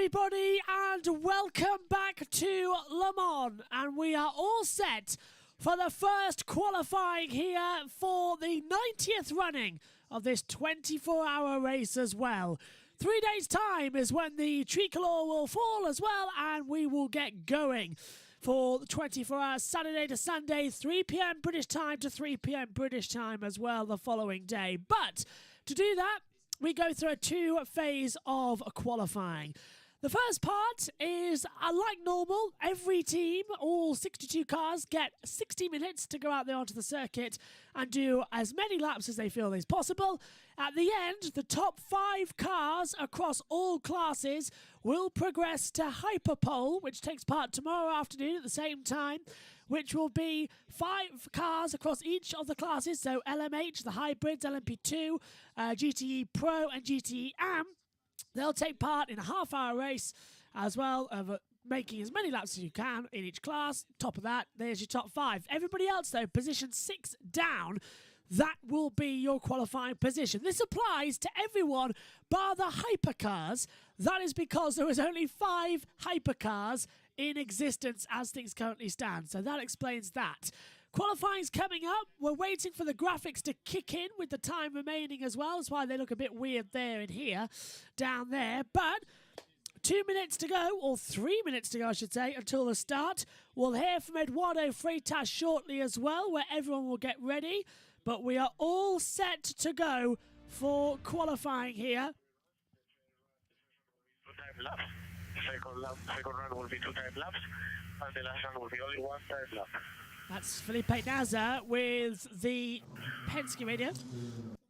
everybody, and welcome back to Le Mans. And we are all set for the first qualifying here for the 90th running of this 24-hour race as well. 3 days' time is when the tricolor will fall as well, and we will get going for the 24 hours, Saturday to Sunday, 3 p.m. British time to 3 p.m. British time as well the following day. But to do that, we go through a two-phase of qualifying. The first part is, like normal, every team, all 62 cars, get 60 minutes to go out there onto the circuit and do as many laps as they feel is possible. At the end, the top 5 cars across all classes will progress to Hypercar, which takes part tomorrow afternoon at the same time, which will be 5 cars across each of the classes, so LMH, the hybrids, LMP2, GTE Pro and GTE Am. They'll take part in a half-hour race as well of making as many laps as you can in each class. Top of that, there's your top 5. Everybody else, though, position 6 down, that will be your qualifying position. This applies to everyone bar the hypercars. That is because there is only 5 hypercars in existence as things currently stand. So that explains that. Qualifying's coming up. We're waiting for the graphics to kick in with the time remaining as well. That's why they look a bit weird there and here, down there. But 2 minutes to go, or 3 minutes to go, I should say, until the start. We'll hear from Eduardo Freitas shortly as well, where everyone will get ready. But we are all set to go for qualifying here. 2 time laps. Second run will be 2 time laps, and the last run will be only 1 time lap. That's Felipe Nasr with the Penske radio.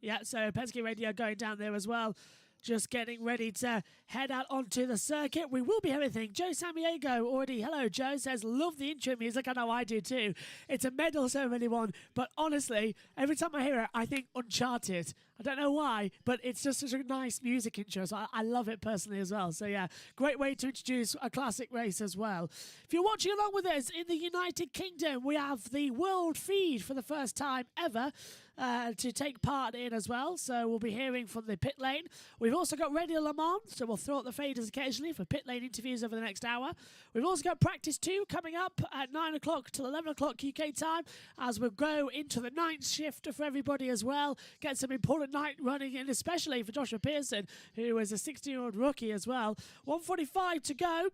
Yeah, so Penske radio going down there as well. Just getting ready to head out onto the circuit. We will be everything. Joe Samiego already. Hello, Joe says, love the intro music. I know I do too. It's a medal ceremony one, but honestly, every time I hear it, I think Uncharted. I don't know why, but it's just such a nice music intro, so I love it personally as well. So yeah, great way to introduce a classic race as well. If you're watching along with us in the United Kingdom, we have the world feed for the first time ever to take part in as well. So we'll be hearing from the pit lane. We've also got Radio Le Mans, so we'll throw up the faders occasionally for pit lane interviews over the next hour. We've also got Practice 2 coming up at 9 o'clock till 11 o'clock UK time as we go into the night shift for everybody as well. Get some important night running in, especially for Joshua Pearson, who is a 16-year-old rookie as well. 1:45 to go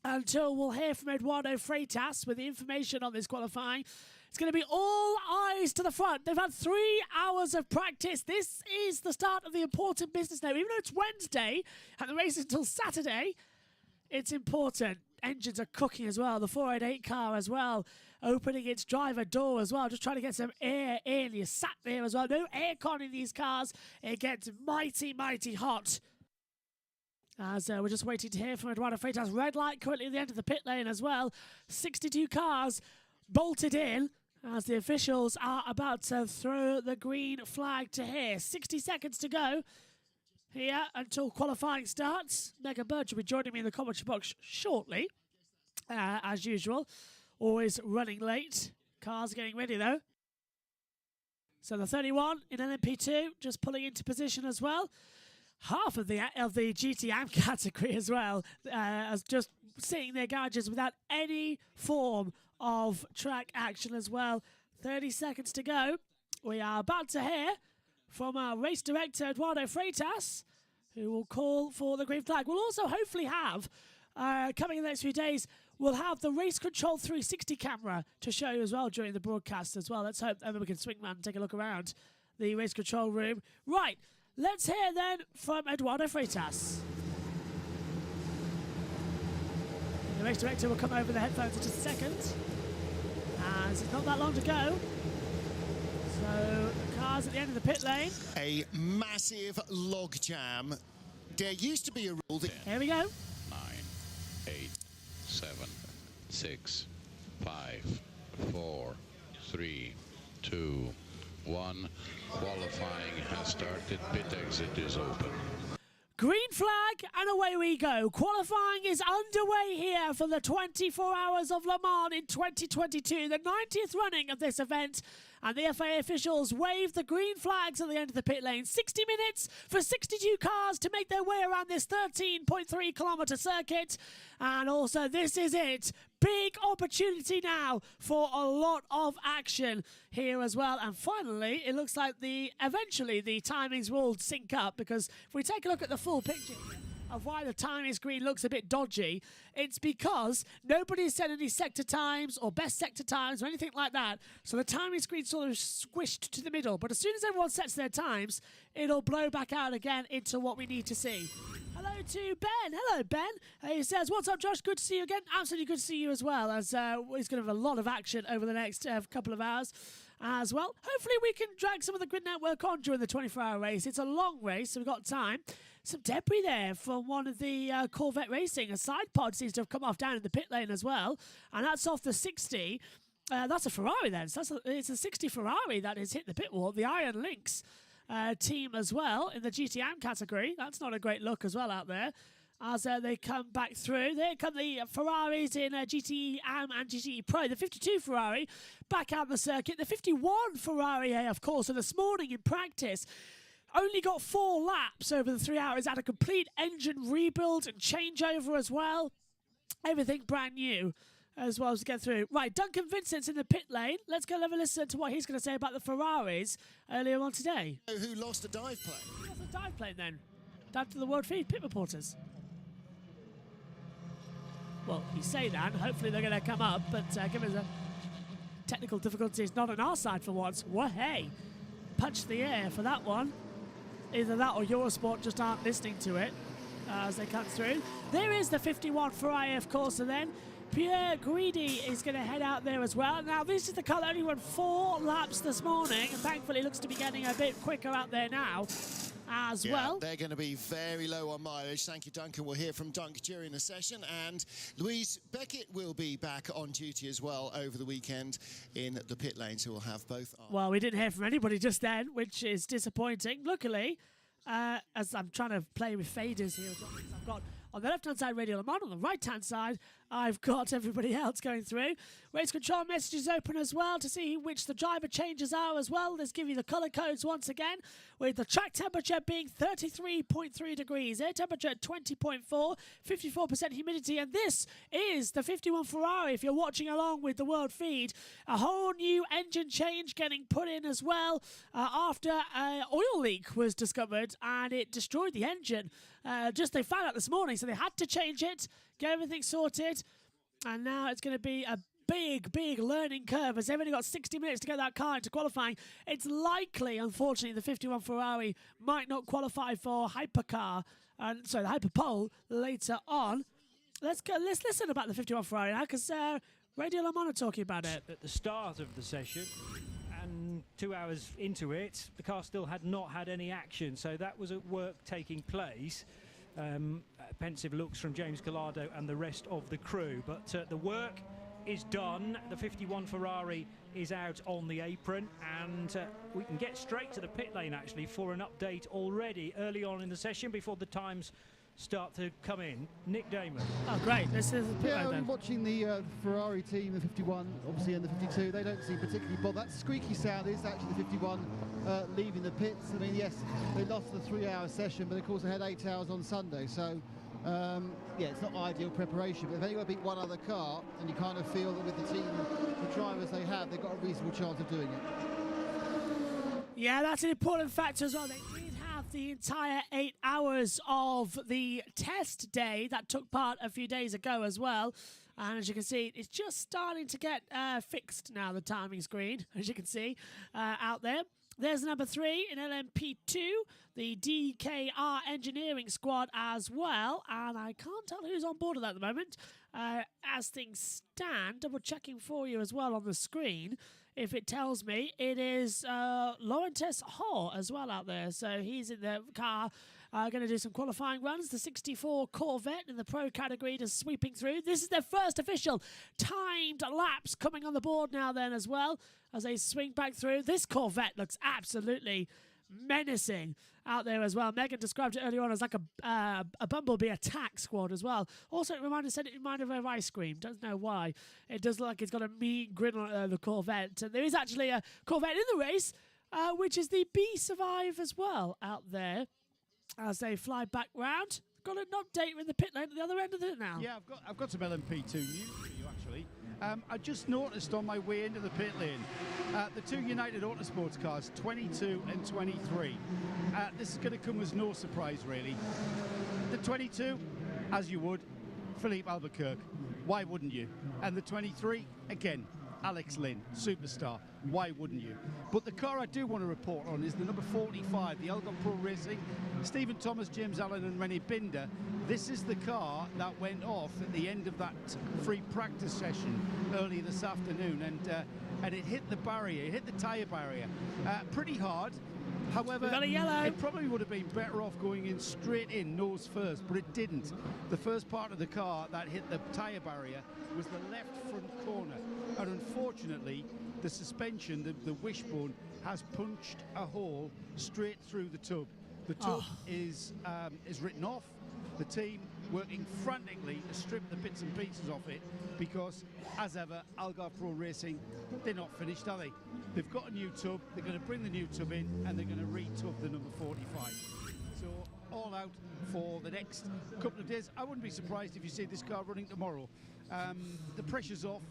until we'll hear from Eduardo Freitas with the information on this qualifying. It's going to be all eyes to the front. They've had 3 hours of practice. This is the start of the important business now. Even though it's Wednesday and the race is until Saturday, it's important. Engines are cooking as well. The 488 car as well, opening its driver door as well, just trying to get some air in. You're sat there as well. No aircon in these cars. It gets mighty, mighty hot. As we're just waiting to hear from Eduardo Freitas. Red light currently at the end of the pit lane as well. 62 cars bolted in as the officials are about to throw the green flag to here. 60 seconds to go here until qualifying starts. Megan Birch will be joining me in the commentary box shortly, as usual. Always running late. Cars getting ready though. So the 31 in LMP2 just pulling into position as well. Half of the GT Am category as well, as just sitting in their garages without any form of track action as well. 30 seconds to go. We are about to hear from our race director, Eduardo Freitas, who will call for the green flag. We'll also hopefully have, coming in the next few days, we'll have the Race Control 360 camera to show you as well during the broadcast as well. Let's hope that we can swing around and take a look around the race control room. Right, let's hear then from Eduardo Freitas. The race director will come over the headphones in just a second, as it's not that long to go. So the cars at the end of the pit lane. A massive log jam. There used to be a rule that... Here we go. 9, 8, 7, 6, 5, 4, 3, 2, 1. Qualifying has started. Pit exit is open. Green flag, and away we go. Qualifying is underway here for the 24 Hours of Le Mans in 2022, the 90th running of this event. And the FIA officials wave the green flags at the end of the pit lane. 60 minutes for 62 cars to make their way around this 13.3 kilometre circuit. And also, this is it. Big opportunity now for a lot of action here as well. And finally, it looks like eventually the timings will sync up, because if we take a look at the full picture of why the timing screen looks a bit dodgy, it's because nobody's said any sector times or best sector times or anything like that. So the timing screen sort of squished to the middle. But as soon as everyone sets their times, it'll blow back out again into what we need to see. Hello to Ben. Hello, Ben. He says, what's up, Josh? Good to see you again. Absolutely good to see you as well, as he's going to have a lot of action over the next couple of hours as well. Hopefully we can drag some of the grid network on during the 24-hour race. It's a long race, so we've got time. Some debris there from one of the Corvette Racing. A side pod seems to have come off down in the pit lane as well, and that's off the 60. That's a Ferrari then. So it's a 60 Ferrari that has hit the pit wall. The Iron Lynx team as well in the GTM category. That's not a great look as well out there as they come back through. There come the Ferraris in GTE and GTE Pro. The 52 Ferrari back out the circuit. The 51 Ferrari, of course, and this morning in practice only got 4 laps over the 3 hours. Had a complete engine rebuild and changeover as well. Everything brand new as well as to get through. Right, Duncan Vincent's in the pit lane. Let's go have a listen to what he's going to say about the Ferraris earlier on today. Who lost a dive plane? Who lost a dive plane then? Down to the World Feed pit reporters. Well, you say that. Hopefully they're going to come up, but given the technical difficulties not on our side for once. Well, hey, punch the air for that one. Either that or Eurosport just aren't listening to it as they come through. There is the 51 Ferrari, of course, and then Pierre Guidi is going to head out there as well. Now, this is the car that only won 4 laps this morning, and thankfully looks to be getting a bit quicker out there now as well. They're going to be very low on mileage. Thank you, Duncan. We'll hear from Dunk during the session, and Louise Beckett will be back on duty as well over the weekend in the pit lane, so we'll have both on. Well, we didn't hear from anybody just then, which is disappointing. Luckily, as I'm trying to play with faders here, I've got on the left-hand side Radio Le Mans, on the right-hand side I've got everybody else going through. Race control messages open as well to see which the driver changes are as well. Let's give you the colour codes once again, with the track temperature being 33.3 degrees, air temperature at 20.4, 54% humidity, and this is the 51 Ferrari if you're watching along with the world feed. A whole new engine change getting put in as well after an oil leak was discovered and it destroyed the engine. They found out this morning, so they had to change it, get everything sorted, and now it's going to be a big learning curve as they've only got 60 minutes to get that car into qualifying. It's likely, unfortunately, the 51 Ferrari might not qualify for Hypercar, the Hyperpole later on. Let's listen about the 51 Ferrari now, because Radio Le Mans are talking about it. At the start of the session, and 2 hours into it, the car still had not had any action, so that was at work taking place. Pensive looks from James Collado and the rest of the crew, but the work is done. The 51 Ferrari is out on the apron, and we can get straight to the pit lane actually for an update already early on in the session before the times start to come in. Nick Damon. Oh, great. This is the pit lane then. Watching the Ferrari team, the 51, obviously, and the 52, they don't seem particularly bothered. That squeaky sound is actually the 51 leaving the pits. I mean, yes, they lost the 3-hour session, but of course they had 8 hours on Sunday, so yeah, it's not ideal preparation, but if they've got to beat one other car, and you kind of feel that with the team, the drivers they have, they've got a reasonable chance of doing it. Yeah, that's an important factor as well. They did have the entire 8 hours of the test day that took part a few days ago as well. And as you can see, it's just starting to get fixed now, the timing screen, as you can see out there. There's number 3 in LMP2, the DKR engineering squad as well. And I can't tell who's on board at the moment. As things stand, double checking for you as well on the screen. If it tells me, it is Laurentius Hall as well out there. So he's in the car, going to do some qualifying runs. The 64 Corvette in the Pro category just sweeping through. This is their first official timed laps coming on the board now then as well, as they swing back through. This Corvette looks absolutely menacing out there as well. Megan described it earlier on as like a Bumblebee attack squad as well. Also, it reminded of ice cream. Don't know why. It does look like it's got a mean grin on the Corvette. And there is actually a Corvette in the race, which is the B-Survive as well out there as they fly back round. Got an update in the pit lane at the other end of it now. Yeah, I've got some LMP2 news for you actually. I just noticed on my way into the pit lane, the two United Autosports cars, 22 and 23. This is going to come as no surprise really. The 22, as you would, Philippe Albuquerque. Why wouldn't you? And the 23, again, Alex Lynn, superstar. Why wouldn't you? But the car I do want to report on is the number 45, the Algarve Pro Racing, Stephen Thomas, James Allen and Rennie Binder. This is the car that went off at the end of that free practice session earlier this afternoon, and it hit the barrier, it hit the tyre barrier pretty hard. However, it probably would have been better off going in straight in, nose first, but it didn't. The first part of the car that hit the tyre barrier was the left front corner, and unfortunately the suspension, the wishbone, has punched a hole straight through the tub. The tub is written off. The team working frantically to strip the bits and pieces off it because, as ever, Algarve Pro Racing, they're not finished, are they? They've got a new tub, they're going to bring the new tub in and they're going to re-tub the number 45. So all out for the next couple of days. I wouldn't be surprised if you see this car running tomorrow. The pressure's off,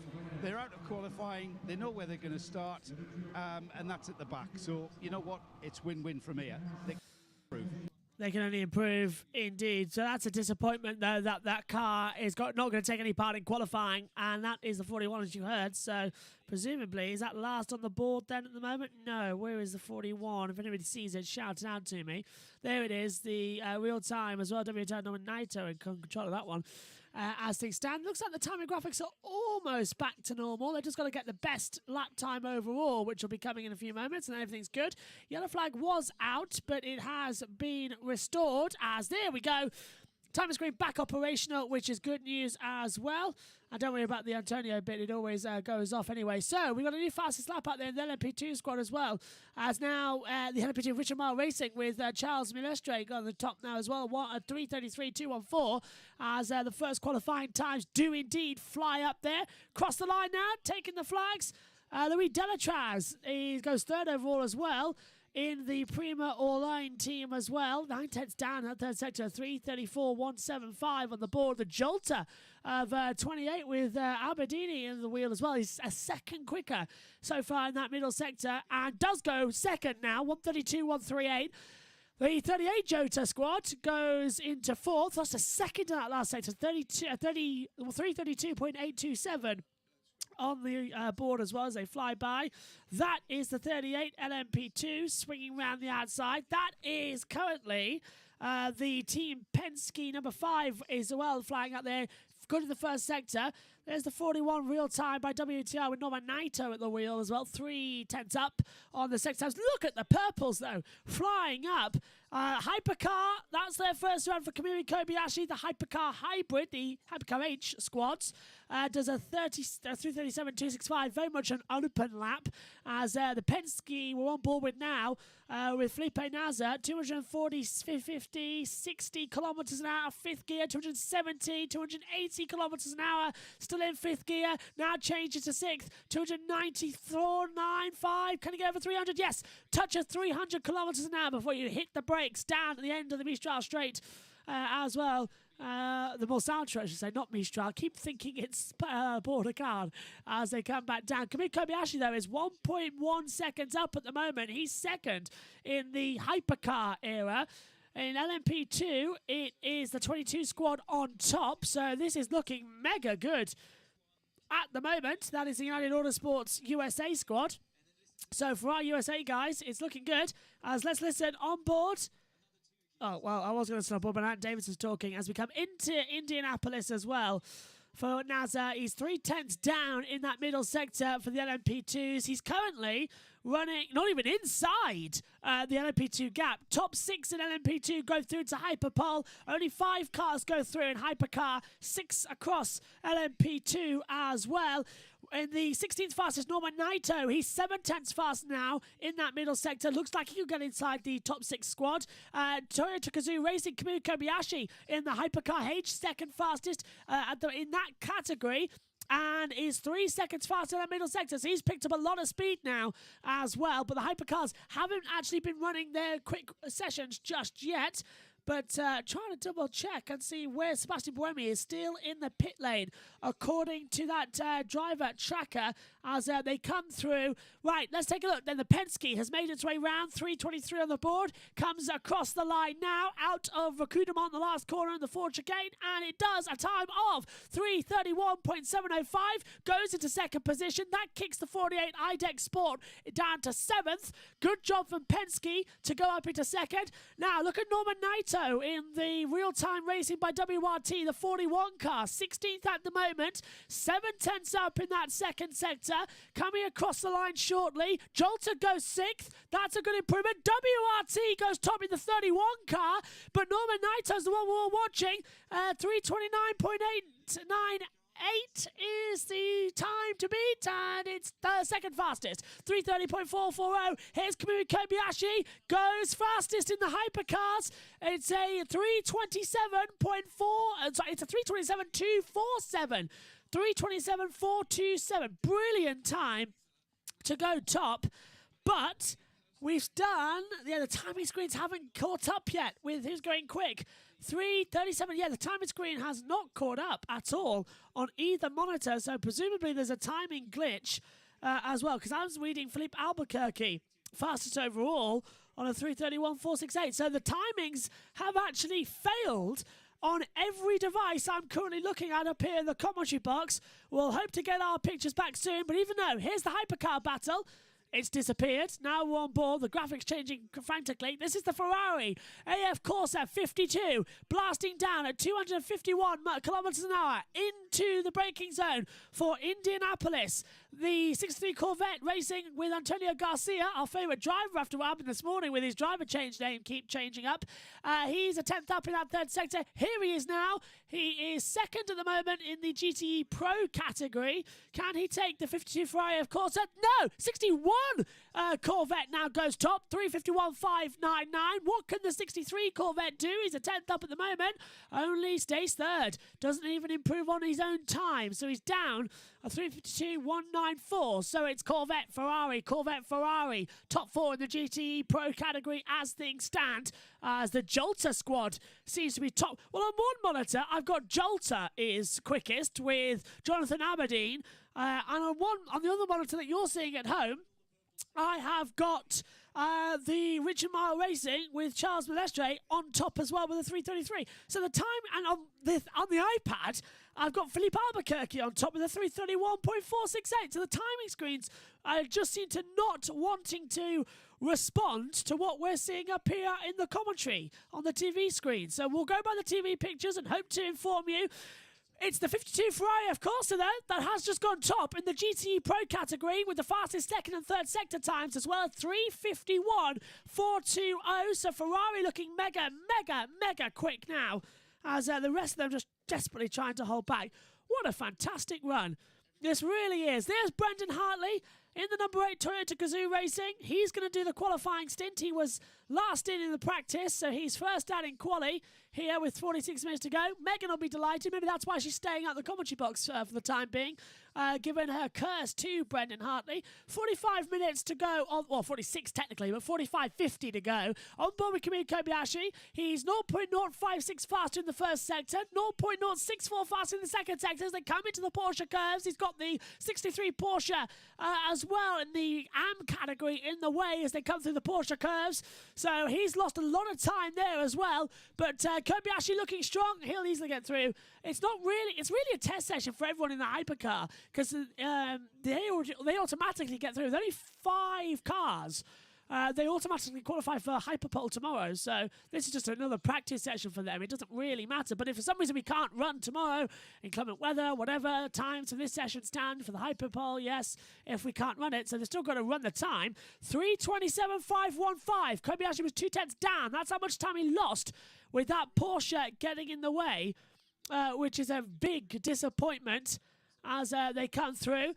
they're out of qualifying, they know where they're going to start, and that's at the back. So you know what, it's win-win from here. They can only improve, indeed. So that's a disappointment, though, that car is not going to take any part in qualifying, and that is the 41, as you heard. So presumably, is that last on the board then at the moment? No. Where is the 41? If anybody sees it, shout it out to me. There it is, the real time as well. WTO Naito in control of that one. As things stand, looks like the timing graphics are almost back to normal. They've just got to get the best lap time overall, which will be coming in a few moments, and everything's good. Yellow flag was out, but it has been restored, as there we go. Timing screen back operational, which is good news as well. And don't worry about the Antonio bit, it always goes off anyway. So we've got a new fastest lap out there in the LMP2 squad as well. As now the LMP2 Richard Mile Racing with Charles Milestre on the top now as well. 3:33.214 as the first qualifying times do indeed fly up there. Cross the line now, taking the flags. Louis Delatraz, he goes third overall as well. In the Prima All-Line team as well. 9/10 down at third sector, 3:34.175 on the board. The Jolter of 28 with Aberdini in the wheel as well. He's a second quicker so far in that middle sector and does go second now, 1:32.138. The 38 Jota squad goes into fourth. That's a second in that last sector, 3:32.827. On the board as well as they fly by. That is the 38 LMP2 swinging around the outside. That is currently the Team Penske number 5 is well flying out there. Good in the first sector. There's the 41 real time by WTR with Norman Naito at the wheel as well. 3/10 up on the sector. Look at the purples though, flying up. Hypercar, that's their first run for Kamui Kobayashi. The Hypercar Hybrid, the Hypercar H squads, does a 3:37.265, very much an open lap. As the Penske we're on board with now with Felipe Nasr, 240, 60 kilometers an hour, fifth gear, 270, 280 kilometers an hour. Still in fifth gear, now changes to sixth, 294.95. Can he go over 300? Yes, touch of 300 kilometers an hour before you hit the brakes down at the end of the Mistral Straight as well. The Monsanto, I should say, not Mistral. Keep thinking it's Border Card as they come back down. Kamui Kobayashi, though, is 1.1 seconds up at the moment. He's second in the Hypercar era. In LMP2, it is the 22 squad on top, so this is looking mega good at the moment. That is the United Autosports USA squad. So for our USA guys, it's looking good. As let's listen on board. Oh, well, I was going to stop on, but Ant Davidson's talking as we come into Indianapolis as well. For Nasr, he's 3/10 down in that middle sector for the LMP2s. He's currently running, not even inside the LMP2 gap. Top 6 in LMP2 go through to Hyperpole. Only 5 cars go through in Hypercar, 6 across LMP2 as well. in the 16th fastest, Norman Naito. He's 7/10 fast now in that middle sector. Looks like he could get inside the top 6 squad. Toyota Gazoo Racing, Kamui Kobayashi in the Hypercar H, second fastest in that category. And is 3 seconds faster in that middle sector. So he's picked up a lot of speed now as well. But the Hypercars haven't actually been running their quick sessions just yet. But trying to double check and see where Sebastian Buemi is still in the pit lane, according to that driver tracker, as they come through. Right, let's take a look. Then the Penske has made its way round. 3:23 on the board. Comes across the line now, out of Rakudamont, the last corner in the Ford chicane. And it does a time of 3:31.705. Goes into second position. That kicks the 48 IDEX Sport down to 7th. Good job from Penske to go up into second. Now, look at Norman Naito in the real-time racing by WRT, the 41 car, 16th at the moment, 7/10 up in that second sector, coming across the line shortly. Jolter goes 6th, that's a good improvement. WRT goes top in the 31 car, but Norman Naito's the one we're watching, 3:29.898 is the time to beat, and it's the second fastest. 3:30.440. Here's Kamui Kobayashi, goes fastest in the Hypercars. It's a 3:27.4. It's a 3:27.247. 3:27.427. Brilliant time to go top, but we've done. The timing screens haven't caught up yet with who's going quick. 3:37. Yeah, the timing screen has not caught up at all on either monitor, so presumably there's a timing glitch as well, because I was reading Philippe Albuquerque fastest overall on a 3:31.468. So the timings have actually failed on every device I'm currently looking at up here in the commentary box. We'll hope to get our pictures back soon, but even though, here's the Hypercar battle. It's disappeared. Now we're on board. The graphics changing frantically. This is the Ferrari AF Corsa 52, blasting down at 251 kilometers an hour into the braking zone for Indianapolis. The 63 Corvette racing with Antonio Garcia, our favourite driver after what happened this morning with his driver change name keep changing up. He's a 10th up in that third sector. Here he is now. He is second at the moment in the GTE Pro category. Can he take the 52 Ferrari of Corsa? No! 61 Corvette now goes top. 3:51.599. What can the 63 Corvette do? He's a 10th up at the moment. Only stays third. Doesn't even improve on his own time. So he's down a 3:52.194. So it's Corvette, Ferrari, top 4 in the GTE Pro category as things stand. As the Jolter squad seems to be top. Well, on one monitor, I've got Jolter is quickest with Jonathan Aberdeen. And on the other monitor that you're seeing at home, I have got the Richard Mile Racing with Charles Malestre on top as well with a 3:33. So the time, and on the iPad, I've got Philippe Albuquerque on top with a 3:31.468. So the timing screens just seem to not wanting to respond to what we're seeing up here in the commentary on the TV screen. So we'll go by the TV pictures and hope to inform you. It's the 52 Ferrari, of course, that has just gone top in the GTE Pro category with the fastest second and third sector times as well. 3:51.420. So Ferrari looking mega quick now as the rest of them just desperately trying to hold back. What a fantastic run. This really is. There's Brendan Hartley in the number 8 Toyota Gazoo Racing. He's going to do the qualifying stint. He was last in the practice, so he's first out in quali here with 46 minutes to go. Megan will be delighted. Maybe that's why she's staying out the commentary box for the time being, giving her curse to Brendan Hartley. 45 minutes to go, well, 46 technically, but 45.50 to go. On board with Kamui Kobayashi. He's 0.056 faster in the first sector, 0.064 faster in the second sector as they come into the Porsche curves. He's got the 63 Porsche as well in the AM category in the way as they come through the Porsche curves. So he's lost a lot of time there as well. But Kobayashi looking strong. He'll easily get through. It's really a test session for everyone in the Hypercar because they automatically get through. There's only 5 cars. They automatically qualify for Hyperpole tomorrow, so this is just another practice session for them. It doesn't really matter, but if for some reason we can't run tomorrow, inclement weather, whatever, times for this session stand for the Hyperpole, yes, if we can't run it, so they've still got to run the time. 3:27.515. Kobayashi was 2/10 down. That's how much time he lost with that Porsche getting in the way, which is a big disappointment as they come through.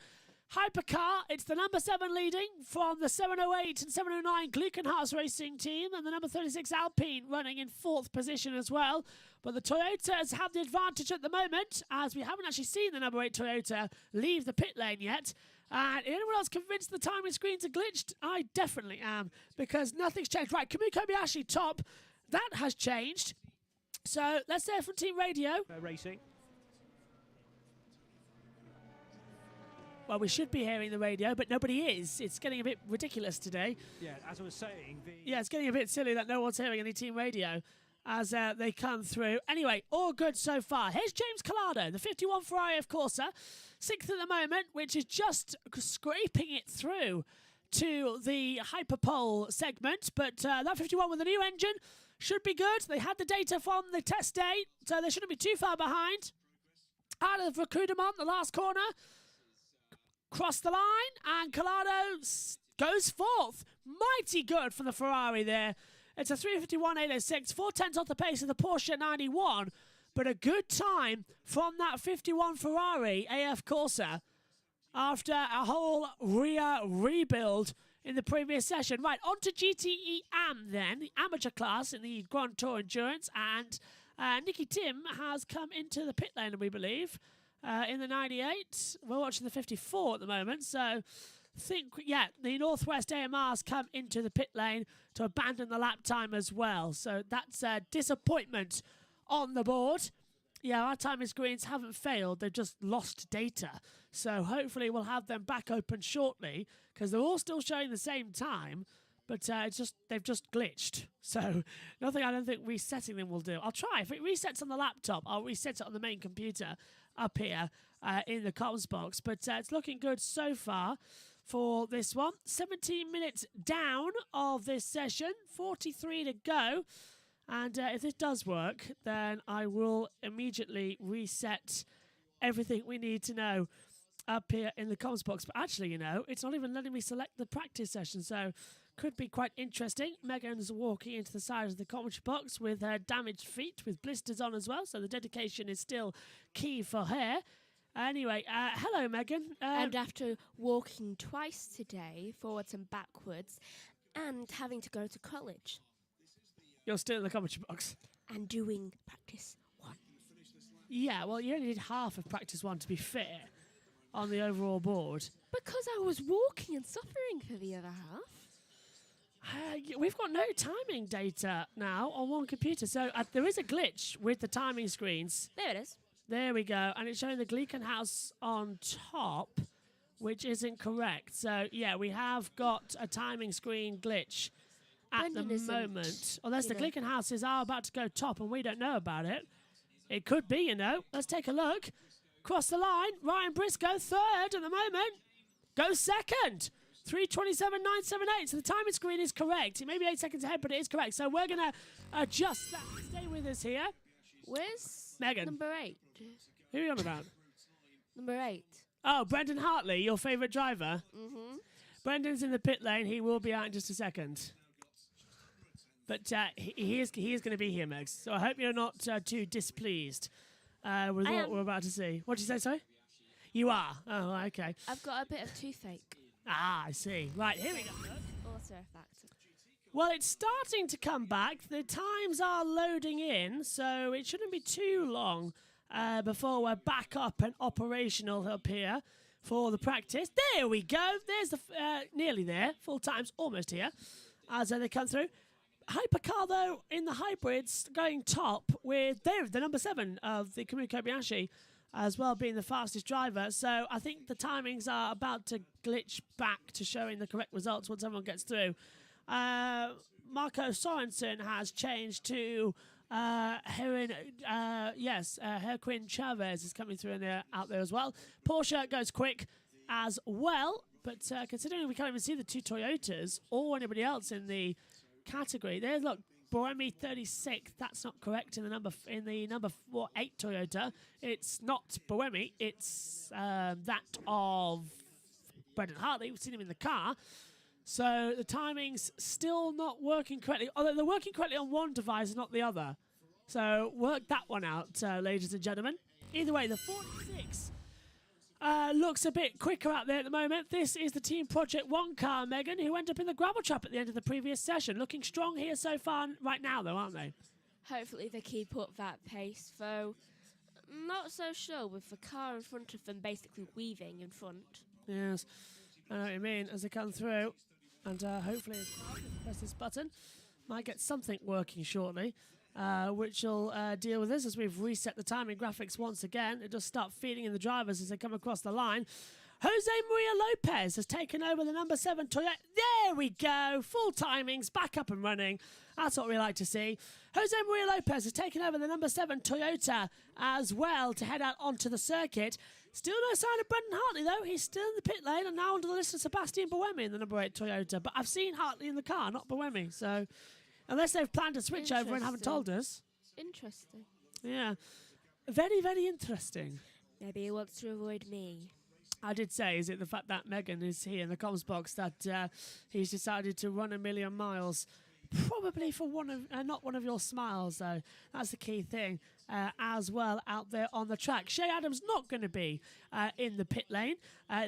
Hypercar, it's the number 7 leading from the 708 and 709 Glickenhaus Racing team, and the number 36 Alpine running in 4th position as well. But the Toyotas have the advantage at the moment, as we haven't actually seen the number 8 Toyota leave the pit lane yet. And anyone else convinced the timing screens are glitched? I definitely am, because nothing's changed. Right, Kamui Kobayashi top. That has changed. So let's hear from Team Radio. Racing. Well, we should be hearing the radio, but nobody is. It's getting a bit ridiculous today. Yeah, as I was saying, yeah, it's getting a bit silly that no one's hearing any team radio as they come through. Anyway, all good so far. Here's James Collado, the 51 Ferrari of Corsa, 6th at the moment, which is just scraping it through to the Hyperpole segment. But that 51 with the new engine should be good. They had the data from the test day, so they shouldn't be too far behind. Out of Recruitment, the last corner. Cross the line, and Collado goes 4th. Mighty good from the Ferrari there. It's a 3:51.806, 4/10 off the pace of the Porsche 91, but a good time from that 51 Ferrari AF Corsa after a whole rear rebuild in the previous session. Right, on to GTE AM then, the amateur class in the Grand Tour Endurance, and Nicky Tim has come into the pit lane, we believe. In the 98, we're watching the 54 at the moment, so the Northwest AMR's come into the pit lane to abandon the lap time as well, so that's a disappointment on the board. Yeah, our timing screens haven't failed, they've just lost data, so hopefully we'll have them back open shortly, because they're all still showing the same time, but they've just glitched. So nothing I don't think resetting them will do. I'll try. If it resets on the laptop, I'll reset it on the main computer up here in the comms box. But it's looking good so far for this one. 17 minutes down of this session, 43 to go. And if this does work, then I will immediately reset everything we need to know up here in the comms box. But actually, it's not even letting me select the practice session, so could be quite interesting. Megan's walking into the side of the commentary box with her damaged feet, with blisters on as well, so the dedication is still key for her. Anyway, hello, Megan. And after walking twice today, forwards and backwards, and having to go to college. You're still in the commentary box. And doing practice 1. Yeah, well, you only did half of practice 1, to be fair, on the overall board. Because I was walking and suffering for the other half. We've got no timing data now on one computer, so there is a glitch with the timing screens. There it is. There we go, and it's showing the Glickenhaus on top, which isn't correct. So, yeah, we have got a timing screen glitch at the moment. Unless the Glickenhauses are about to go top and we don't know about it. It could be, Let's take a look. Cross the line. Ryan Briscoe, 3rd at the moment. Goes 2nd. 3:27.978. So the timing screen is correct. It may be 8 seconds ahead, but it is correct. So we're going to adjust that. Stay with us here. Where's Megan? number 8? Who are you on about? Number 8. Oh, Brendan Hartley, your favourite driver? Mm-hmm. Brendan's in the pit lane. He will be out in just a second. But he is going to be here, Megs. So I hope you're not too displeased with what we're about to see. What did you say, sorry? You are? Oh, okay. I've got a bit of toothache. Ah, I see. Right, here we go. Also a factor. Well, it's starting to come back. The times are loading in, so it shouldn't be too long before we're back up and operational up here for the practice. There we go. There's the nearly there. Full times almost here as they come through. Hypercar, though, in the hybrids, going top with the number 7 of the Kamui Kobayashi, as well being the fastest driver. So I think the timings are about to glitch back to showing the correct results once everyone gets through. Marco Sorensen has changed to Herquin Chavez is coming through out there as well. Porsche goes quick as well, but considering we can't even see the 2 Toyotas or anybody else in the category, there's look. Boemi 36th. That's not correct in the number 8 Toyota. It's not Boemi. It's that of Brendan Hartley. We've seen him in the car. So the timing's still not working correctly. Although they're working correctly on one device, not the other. So work that one out, ladies and gentlemen. Either way, the 46 looks a bit quicker out there at the moment. This is the Team Project 1 car, Megan, who ended up in the gravel trap at the end of the previous session. Looking strong here so far right now, though, aren't they? Hopefully they keep up that pace, though not so sure with the car in front of them basically weaving in front. Yes, I know what you mean, as they come through. And hopefully, press this button. Might get something working shortly, which will deal with this as we've reset the timing graphics once again. It does start feeding in the drivers as they come across the line. Jose Maria Lopez has taken over the number 7 Toyota. There we go. Full timings, back up and running. That's what we like to see. Jose Maria Lopez has taken over the number 7 Toyota as well to head out onto the circuit. Still no sign of Brendan Hartley, though. He's still in the pit lane and now under the list of Sebastian Buemi in the number 8 Toyota. But I've seen Hartley in the car, not Buemi. So unless they've planned to switch over and haven't told us. Interesting. Yeah. Very, very interesting. Maybe he wants to avoid me. I did say, is it the fact that Megan is here in the comms box that he's decided to run 1,000,000 miles? Probably for not one of your smiles, though. That's the key thing as well out there on the track. Shay Adams not going to be in the pit lane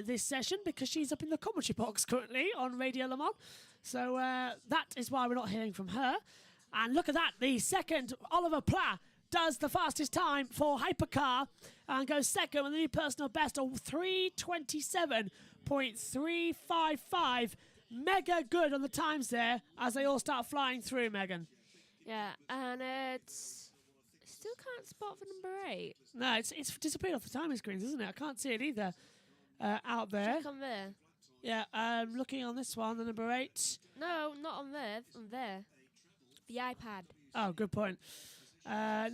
this session because she's up in the commentary box currently on Radio Le Mans. So that is why we're not hearing from her. And look at that, the second Oliver Pla does the fastest time for Hypercar and goes second with a new personal best of 3:27.355. Mega good on the times there as they all start flying through, Megan. Yeah, and it's still can't spot the number 8. No, it's disappeared off the timing screens, isn't it? I can't see it either out there. Check on there. Yeah, looking on this one, the number 8. No, not on there. On there. The iPad. Oh, good point. I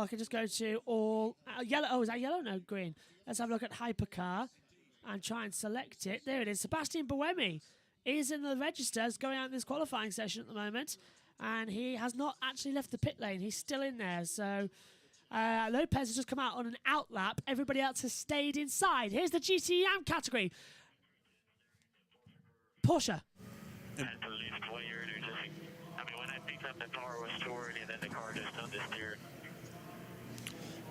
can just go to all yellow. Oh, is that yellow? No, green. Let's have a look at Hypercar and try and select it. There it is. Sebastian Buemi is in the registers going out in this qualifying session at the moment, and he has not actually left the pit lane. He's still in there. So Lopez has just come out on an out lap. Everybody else has stayed inside. Here's the GTE AM category. Porsche. I believe what you're doing. I mean, when I picked up the car was too early, and then the car just understeered.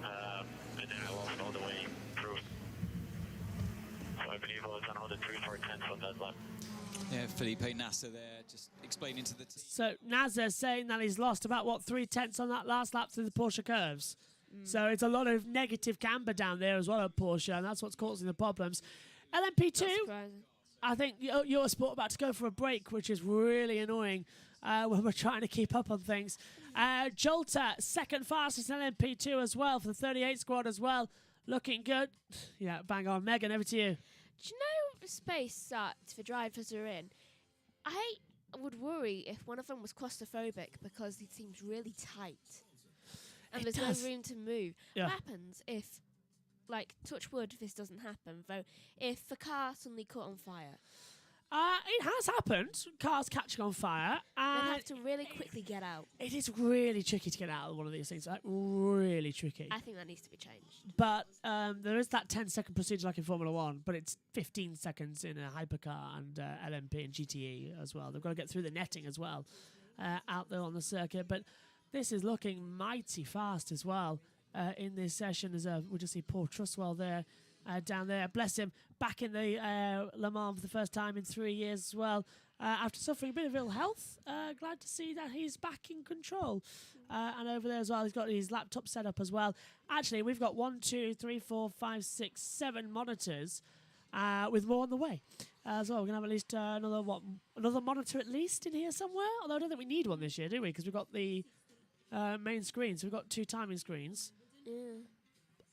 And then I lost all the way through. So I believe it was another 3/4 on that lap. Yeah, Felipe Nasser there, just explaining to the team. So Nasser saying that he's lost about, 3/10 on that last lap through the Porsche curves. So it's a lot of negative camber down there as well at Porsche, and that's what's causing the problems. LMP2, I think you're about to go for a break, which is really annoying when we're trying to keep up on things. Jolter, second fastest in LMP2 as well for the 38 squad as well. Looking good. Yeah, bang on. Megan, over to you. Do you know the space that the drivers are in? I would worry if one of them was claustrophobic because it seems really tight. And there's no room to move. Yeah. What happens if, like, touch wood, this doesn't happen, though, if the car suddenly caught on fire? It has happened. Cars catching on fire. They'd have to really quickly get out. It is really tricky to get out of one of these things. Like, really tricky. I think that needs to be changed. But there is that 10-second procedure like in Formula 1, but it's 15 seconds in a Hypercar and LMP and GTE as well. They've got to get through the netting as well out there on the circuit. But this is looking mighty fast as well in this session. We just see Paul Truswell there. Down there, bless him, back in the Le Mans for the first time in 3 years as well. After suffering a bit of ill health, glad to see that he's back in control. And over there as well, he's got his laptop set up as well. Actually, we've got 1, 2, 3, 4, 5, 6, 7 monitors with more on the way as well. We're going to have at least another monitor at least in here somewhere. Although I don't think we need one this year, do we? Because we've got the main screen, so we've got 2 timing screens. Yeah.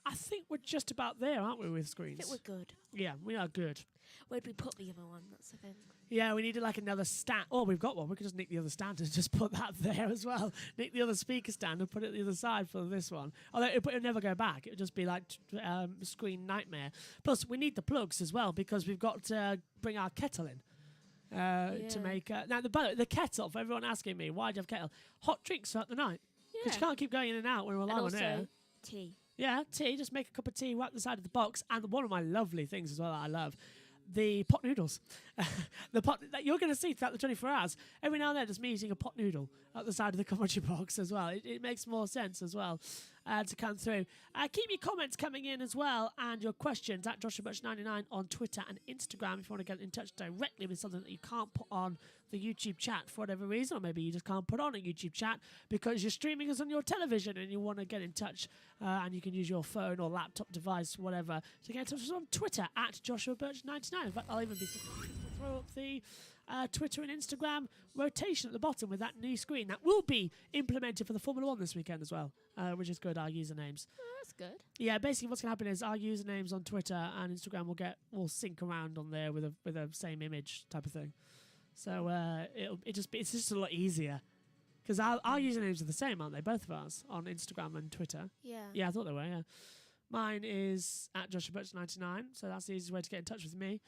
I think we're just about there, aren't we, with screens? I think we're good. Yeah, we are good. Where'd we put the other one? That's the thing. Yeah, we needed like another stand. Oh, we've got one. We could just nick the other stand and just put that there as well. Nick the other speaker stand and put it on the other side for this one. Although it would never go back. It would just be like screen nightmare. Plus, we need the plugs as well because we've got to bring our kettle in. To make... now, the kettle, for everyone asking me, why do you have kettle? Hot drinks throughout the night. Because you can't keep going in and out when we're live on air. Tea. Yeah, tea. Just make a cup of tea, wipe the side of the box. And one of my lovely things as well that I love, the pot noodles. The pot that you're going to see throughout the 24 hours. Every now and then, just me eating a pot noodle at the side of the commentary box as well. It makes more sense as well. to come through. Keep your comments coming in as well and your questions at JoshuaButch99 on Twitter and Instagram if you want to get in touch directly with something that you can't put on the YouTube chat for whatever reason, or maybe you just can't put on a YouTube chat because you're streaming us on your television and you want to get in touch, and you can use your phone or laptop device, whatever, to get in touch with us on Twitter at JoshuaButch99. In fact, I'll even be throw up the Twitter and Instagram rotation at the bottom with that new screen that will be implemented for the Formula 1 this weekend as well, which is good, our usernames. Oh, that's good. Yeah, basically what's going to happen is our usernames on Twitter and Instagram will sync around on there with a same image type of thing. So it's just a lot easier. Because our usernames are the same, aren't they? Both of ours on Instagram and Twitter. Yeah. Yeah, I thought they were, yeah. Mine is at JoshuaButch99, so that's the easiest way to get in touch with me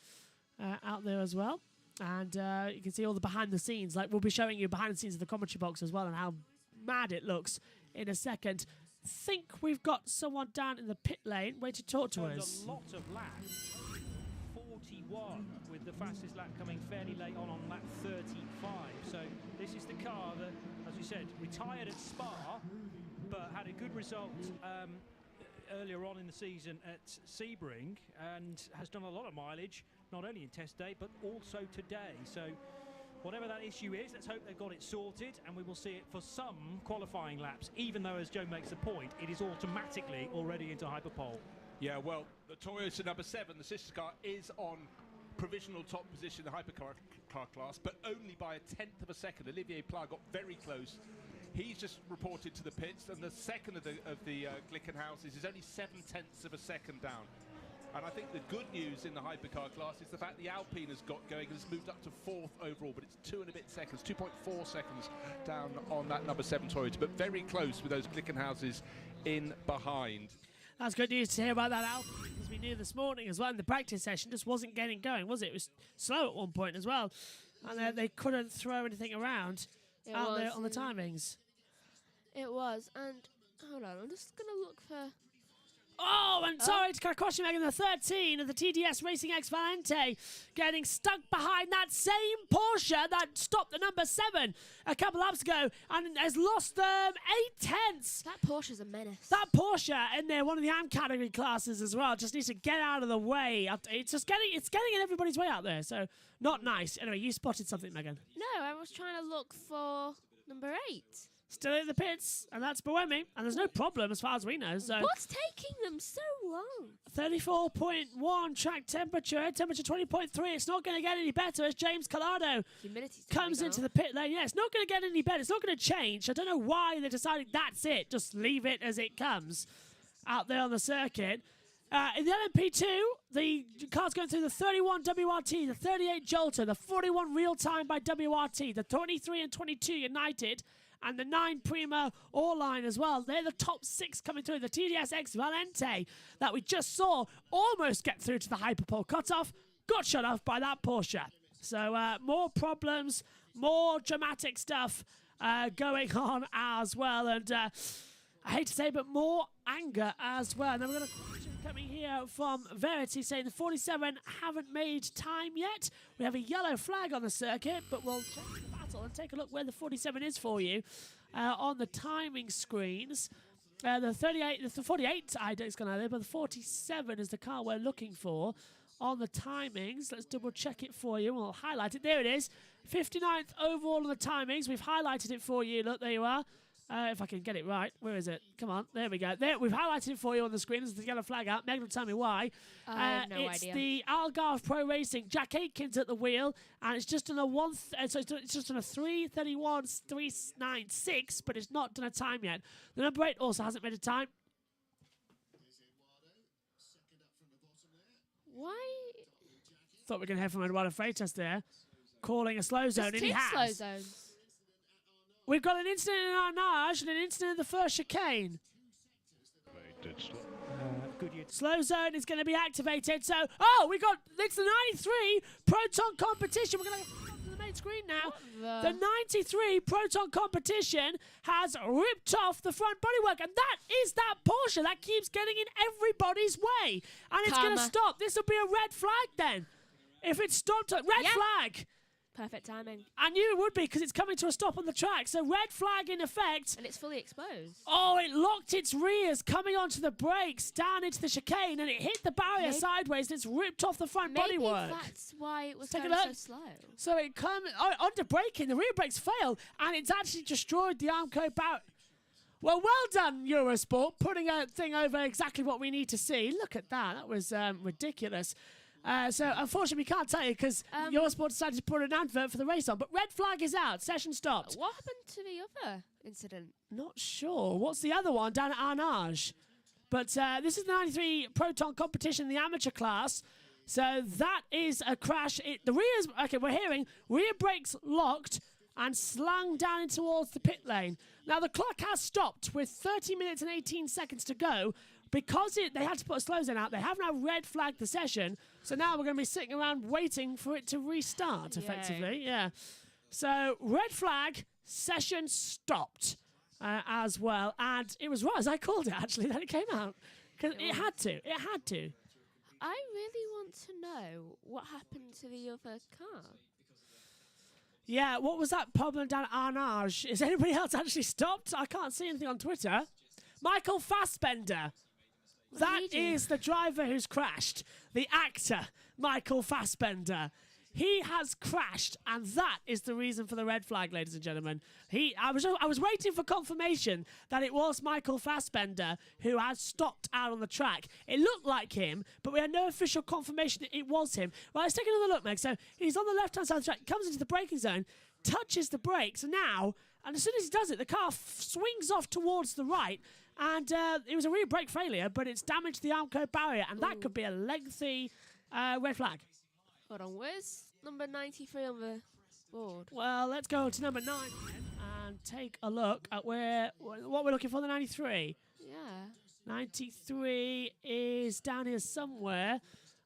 out there as well. And you can see all the behind the scenes. Like, we'll be showing you behind the scenes of the commentary box as well and how mad it looks in a second. Think we've got someone down in the pit lane waiting to talk to us. A lot of laps. 41 with the fastest lap coming fairly late on lap 35. So this is the car that, as we said, retired at Spa, but had a good result earlier on in the season at Sebring and has done a lot of mileage, not only in test day, but also today. So whatever that issue is, let's hope they've got it sorted, and we will see it for some qualifying laps, even though, as Joe makes the point, it is automatically already into Hyperpole. Yeah, well, the Toyota number 7, the sister car, is on provisional top position in the Hypercar class, but only by a tenth of a second. Olivier Pla got very close. He's just reported to the pits, and the second of the Glickenhauses is only 7/10 of a second down. And I think the good news in the Hypercar class is the fact the Alpine has got going and has moved up to 4th overall, but it's 2 and a bit seconds, 2.4 seconds down on that number 7 Toyota, but very close with those Glickenhauses in behind. That's good news to hear about that Alpine, because we knew this morning as well in the practice session just wasn't getting going, was it? It was slow at one point as well, and they couldn't throw anything around out there on the timings. It was, and hold on, I'm just going to look for... Oh, and sorry to cut across you, Megan, the 13 of the TDS Racing X Valente getting stuck behind that same Porsche that stopped the number 7 a couple laps ago and has lost 8/10. That Porsche's a menace. That Porsche in there, one of the AM category classes as well, just needs to get out of the way. It's getting in everybody's way out there, so not nice. Anyway, you spotted something, Megan. No, I was trying to look for number 8. Still in the pits, and that's Boemi, and there's no problem as far as we know. So what's taking them so long? 34.1 track temperature 20.3. It's not going to get any better as James Collado comes into the pit lane. Yeah, it's not going to get any better. It's not going to change. I don't know why they decided that's it. Just leave it as it comes out there on the circuit. In the LMP2, the car's going through the 31 WRT, the 38 Jolter, the 41 Real Time by WRT, the 23 and 22 United, and the 9 Prima All-Line as well. They're the top 6 coming through. The TDS X Valente that we just saw almost get through to the Hyperpole cutoff, got shut off by that Porsche. So more problems, more dramatic stuff going on as well. And I hate to say, but more anger as well. And then we're going to question coming here from Verity saying the 47 haven't made time yet. We have a yellow flag on the circuit, but we'll check the battle and take a look where the 47 is for you on the timing screens. The 48 I don't know there, but the 47 is the car we're looking for on the timings. Let's double check it for you. We'll highlight it. There it is. 59th overall on the timings. We've highlighted it for you. Look, there you are. If I can get it right. Where is it? Come on. There we go. There, we've highlighted it for you on the screen. There's the yellow flag out. Megan will tell me why. I have no it's idea. the Algarve Pro Racing. Jack Aitkins at the wheel. And it's just on a it's just on a 3:31.396, but it's not done a time yet. The number 8 also hasn't made a time. Why? Thought we were going to hear from Eduardo Freitas there, calling a slow zone, and he There's 2 has. slow zones. We've got an incident in Arnage and an incident in the first chicane. Slow zone is going to be activated. So, it's the 93 Proton competition. We're going to go to the main screen now. The 93 Proton competition has ripped off the front bodywork, and that is that Porsche that keeps getting in everybody's way. And it's going to stop. This will be a red flag then. If it's stopped, red flag. Perfect timing. I knew it would be because it's coming to a stop on the track. So red flag in effect. And it's fully exposed. Oh, it locked its rears coming onto the brakes down into the chicane, and it hit the barrier sideways, and it's ripped off the front bodywork. Maybe that's why it was Take a going look. so slow. So it come under braking, the rear brakes fail, and it's actually destroyed the Armco barrier. Well done, Eurosport, putting a thing over exactly what we need to see. Look at that. That was ridiculous. So, unfortunately, we can't tell you because Eurosport decided to put an advert for the race on. But red flag is out. Session stopped. What happened to the other incident? Not sure. What's the other one? Down at Arnage. But this is the 93 Proton competition, the amateur class. So that is a crash. The rears, okay, we're hearing rear brakes locked and slung down towards the pit lane. Now, the clock has stopped with 30 minutes and 18 seconds to go. Because they had to put a slow zone out, they have now red flagged the session. So now we're going to be sitting around waiting for it to restart, effectively. Yeah. So red flag, session stopped as well. And it was right as I called it, actually, that it came out. Because it had to. It had to. I really want to know what happened to the other car. Yeah, what was that problem down at Arnage? Is anybody else actually stopped? I can't see anything on Twitter. Michael Fassbender. That is the driver who's crashed. The actor, Michael Fassbender. He has crashed, and that is the reason for the red flag, ladies and gentlemen. I was waiting for confirmation that it was Michael Fassbender who had stopped out on the track. It looked like him, but we had no official confirmation that it was him. Right, let's take another look, Meg. So he's on the left-hand side of the track, comes into the braking zone, touches the brakes now, and as soon as he does it, the car swings off towards the right. And it was a rear brake failure, but it's damaged the Armco barrier, and that could be a lengthy red flag. Hold on, where's number 93 on the board? Well, let's go to number 9 and take a look at what we're looking for, the 93. Yeah. 93 is down here somewhere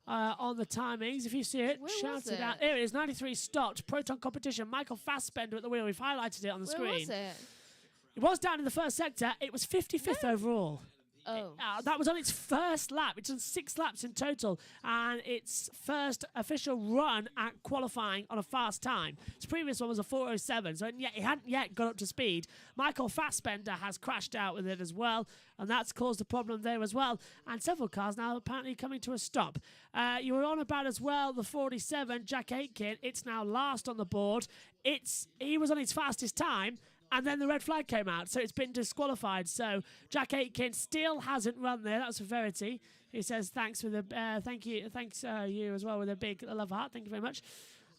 on the timings. If you see it, shout it out. Here it is, 93 stopped. Proton competition, Michael Fassbender at the wheel. We've highlighted it on the screen. Where was it? It was down in the first sector. It was 55th overall. Oh. That was on its first lap. It's on 6 laps in total, and its first official run at qualifying on a fast time. Its previous one was a 4:07, so it hadn't yet got up to speed. Michael Fassbender has crashed out with it as well, and that's caused a problem there as well. And several cars now apparently coming to a stop. You were on about as well the 47, Jack Aitken. It's now last on the board. He was on his fastest time. And then the red flag came out, so it's been disqualified. So Jack Aitken still hasn't run there. That's for Verity. He says thanks for the thanks you as well with a big love heart. Thank you very much.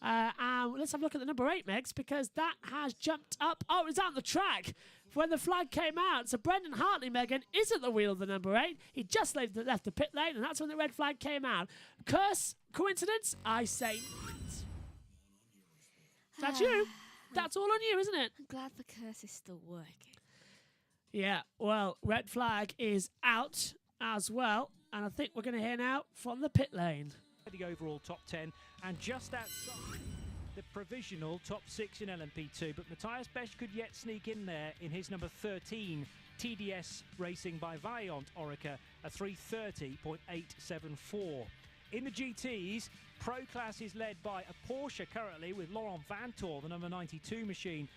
Let's have a look at the number 8, Megs, because that has jumped up. Oh, it was out on the track when the flag came out. So Brendan Hartley, Megan, is at the wheel of the number 8. He just left the pit lane, and that's when the red flag came out. Coincidence? I say not. That's you. That's all on you, isn't it? I'm glad the curse is still working. Yeah, well, red flag is out as well. And I think we're going to hear now from the pit lane. The overall top 10 and just outside the provisional top 6 in LMP2. But Matthias Besch could yet sneak in there in his number 13 TDS Racing by Vaillant Orica, a 330.874. In the GTs, Pro Class is led by a Porsche currently with Laurent Vantor, the number 92 machine,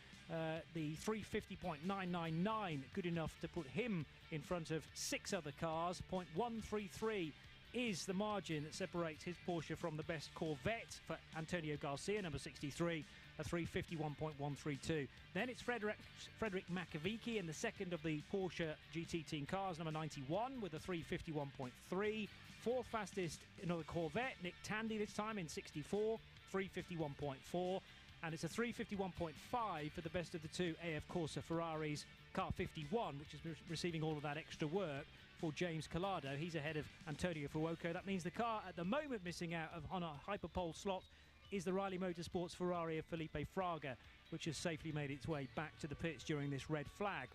the 350.999, good enough to put him in front of 6 other cars. 0.133 is the margin that separates his Porsche from the best Corvette for Antonio Garcia, number 63, a 351.132. Then it's Frederick Makovici in the second of the Porsche GT team cars, number 91, with a 351.3. Fourth fastest, another Corvette, Nick Tandy this time in 64, 351.4. And it's a 351.5 for the best of the 2 AF Corsa Ferraris, car 51, which is receiving all of that extra work for James Collado. He's ahead of Antonio Fuoco. That means the car at the moment missing out on a hyperpole slot is the Riley Motorsports Ferrari of Felipe Fraga, which has safely made its way back to the pits during this red flag.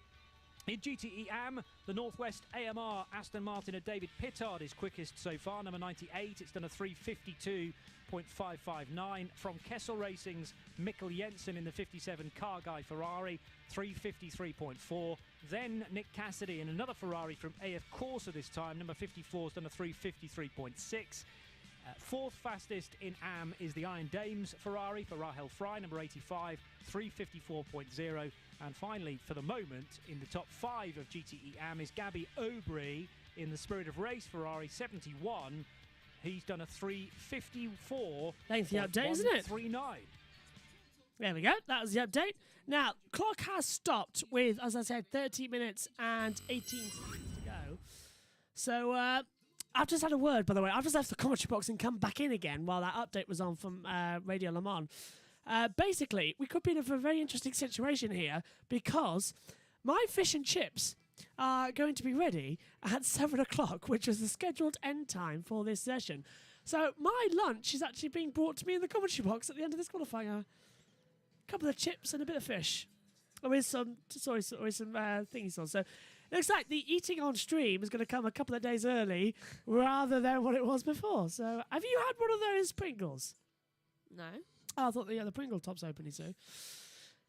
In GTE AM, the Northwest AMR Aston Martin of David Pittard is quickest so far, number 98. It's done a 352.559. From Kessel Racing's Mikkel Jensen in the 57 Car Guy Ferrari, 353.4. Then Nick Cassidy in another Ferrari from AF Corsa this time, number 54, has done a 353.6. Fourth fastest in AM is the Iron Dames Ferrari for Rahel Fry, number 85, 354.0. And finally, for the moment, in the top 5 of GTE AM is Gabby Aubry in the Spirit of Race Ferrari 71. He's done a 354. Thanks for the update, isn't it? 39. There we go. That was the update. Now, clock has stopped with, as I said, 30 minutes and 18 seconds to go. So, I've just had a word, by the way. I've just left the commentary box and come back in again while that update was on from Radio Le Mans. Basically, we could be in a very interesting situation here because my fish and chips are going to be ready at 7 o'clock, which is the scheduled end time for this session. So my lunch is actually being brought to me in the commentary box at the end of this qualifying hour. A couple of chips and a bit of fish. With some thingies on. So it looks like the eating on stream is going to come a couple of days early rather than what it was before. So have you had one of those Pringles? No. Oh, I thought the Pringle top's open, so.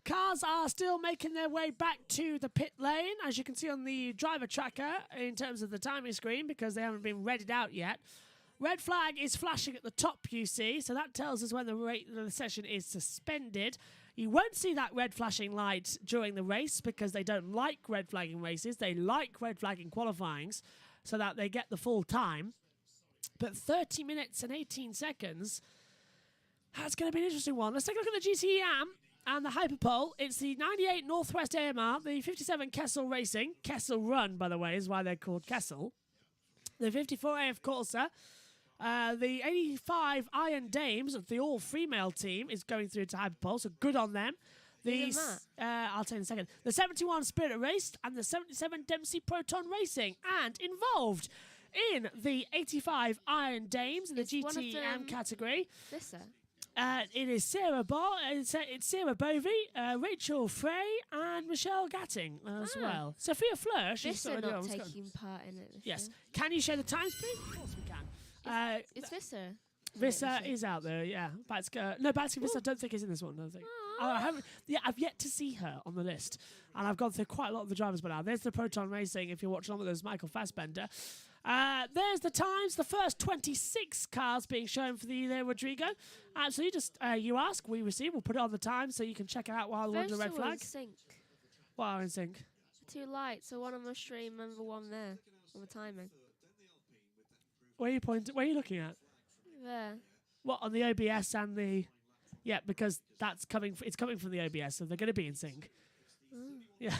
Cars are still making their way back to the pit lane, as you can see on the driver tracker in terms of the timing screen, because they haven't been readied out yet. Red flag is flashing at the top, you see, so that tells us when the session is suspended. You won't see that red flashing light during the race because they don't like red flagging races. They like red flagging qualifyings so that they get the full time. But 30 minutes and 18 seconds, that's going to be an interesting one. Let's take a look at the GTE AM and the Hyperpole. It's the 98 Northwest AMR, the 57 Kessel Racing. Kessel Run, by the way, is why they're called Kessel. The 54 AF Corsa. The 85 Iron Dames, the all-female team, is going through to Hyperpole, so good on them. I'll tell you in a second. The 71 Spirit Race and the 77 Dempsey Proton Racing. And involved in the 85 Iron Dames in the GTM category. It is Sarah it's Sarah Bovey, Rachel Frey, and Michelle Gatting as well. Sophia Fleur, she's not taking part in it. Yes. Can you share the times, please? Of course we can. It's Visser. Visser is out there, yeah. Batska Visser, I don't think is in this one. I don't think. I've yet to see her on the list, and I've gone through quite a lot of the drivers by now. There's the Proton Racing. If you're watching on with those, Michael Fassbender. There's the times. The first 26 cars being shown for the Rodrigo. So you just you ask, we receive. We'll put it on the time so you can check it out while we're under the red flag. In sync. What are in sync? 2 lights, so one on the stream and the one there on the timing. Where are you pointing? Where are you looking at? There. What, on the OBS and the? Yeah, because that's coming. It's coming from the OBS, so they're going to be in sync. Yeah.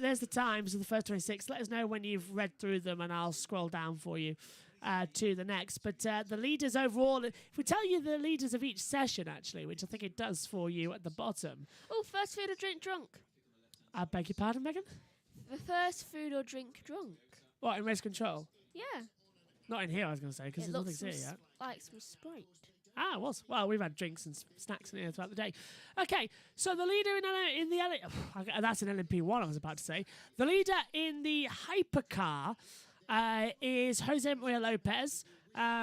There's the times of the first 26. Let us know when you've read through them, and I'll scroll down for you to the next. But the leaders overall, if we tell you the leaders of each session, actually, which I think it does for you at the bottom. Oh, first food or drink drunk. I beg your pardon, Megan? The first food or drink drunk. What, in race control? Yeah. Not in here, I was going to say, because there's nothing here yet. Like some Sprite. Ah, it was. Well, we've had drinks and snacks in here throughout the day. Okay, so the leader in the that's an LMP1, I was about to say. The leader in the Hypercar is Jose Maria Lopez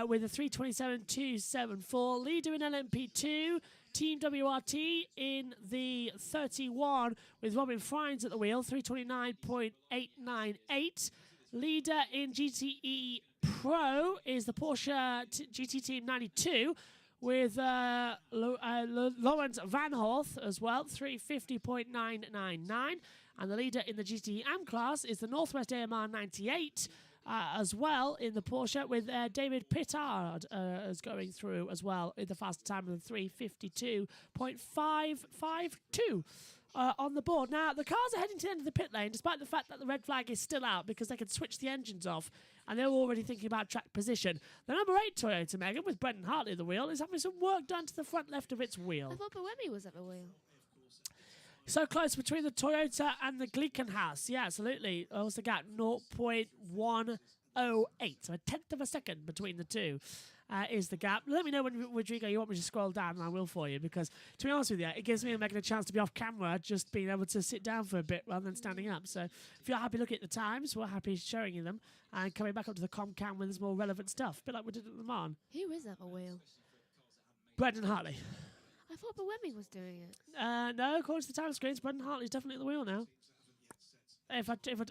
with a 3:27.274. Leader in LMP2, Team WRT in the 31 with Robin Frines at the wheel, 3:29.898. Leader in GTE Pro is the Porsche GT Team 92 with Lawrence Van Horth as well, 3:50.999. And the leader in the GTE AM class is the Northwest AMR 98 as well in the Porsche with David Pittard as going through as well in the faster time of 3:52.552. On the board. Now, the cars are heading to the end of the pit lane, despite the fact that the red flag is still out because they can switch the engines off, and they're already thinking about track position. The number 8 Toyota, Megan, with Brendan Hartley at the wheel, is having some work done to the front left of its wheel. I thought Buemi was at the wheel. So close between the Toyota and the Glickenhaus. Yeah, absolutely. What's the gap? 0.108. So a tenth of a second between the two. Is the gap. Let me know when, Rodrigo, you want me to scroll down, and I will for you, because, to be honest with you, it gives me and Megan a chance to be off camera, just being able to sit down for a bit rather than standing up. So if you're happy looking at the times, we're happy showing you them and coming back up to the com-cam when there's more relevant stuff, a bit like we did at Le Mans. Who is at the wheel? Brendan Hartley. I thought Buemi was doing it. No, according to the time screens, Brendan Hartley's definitely at the wheel now.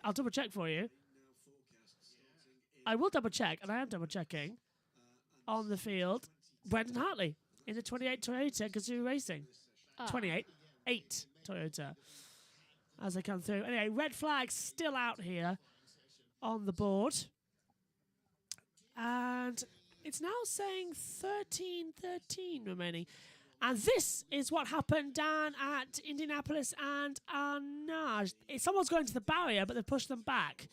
I'll double check for you. I will double check, and I am double checking. on the field, Brendan Hartley in the 28 Toyota Gazoo Racing. 28 Toyota as they come through. Anyway, red flag still out here on the board. And it's now saying 13-13 remaining. And this is what happened down at Indianapolis and Arnage. Someone's going to the barrier, but they've pushed them back.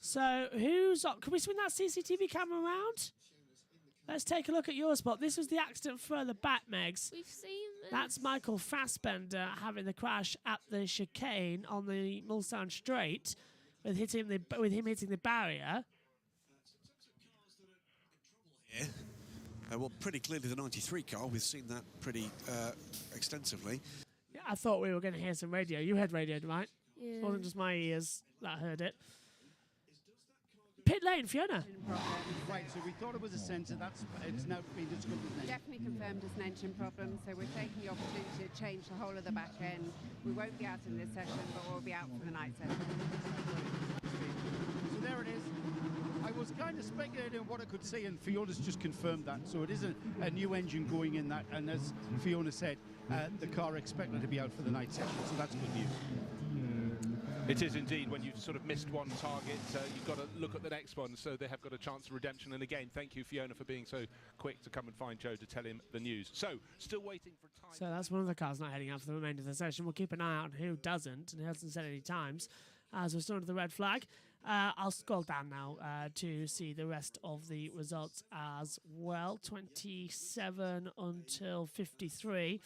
So who's up? Can we swing that CCTV camera around? Let's take a look at your spot. This was the accident further back, Megs. We've seen this. That's Michael Fassbender having the crash at the chicane on the Mulsanne Straight with him hitting the barrier. Yeah. Well, pretty clearly the 93 car. We've seen that pretty extensively. Yeah, I thought we were going to hear some radio. You heard radio, right? Yeah. It wasn't just my ears that heard it. Pit lane, Fiona. Right, so we thought it was a sensor. It's now been discovered. Definitely confirmed as an engine problem, so we're taking the opportunity to change the whole of the back end. We won't be out in this session, but we'll be out for the night session. So there it is. I was kind of speculating on what I could see, and Fiona's just confirmed that. So it is a new engine going in that, and as Fiona said, the car expected to be out for the night session, so that's good news. It is indeed. When you've sort of missed one target, you've got to look at the next one, so they have got a chance of redemption. And again, thank you, Fiona, for being so quick to come and find Joe to tell him the news. So, still waiting for time. So that's one of the cars not heading out for the remainder of the session. We'll keep an eye out on who doesn't, and hasn't said any times, as we're still under the red flag. I'll scroll down now to see the rest of the results as well. 27 until 53.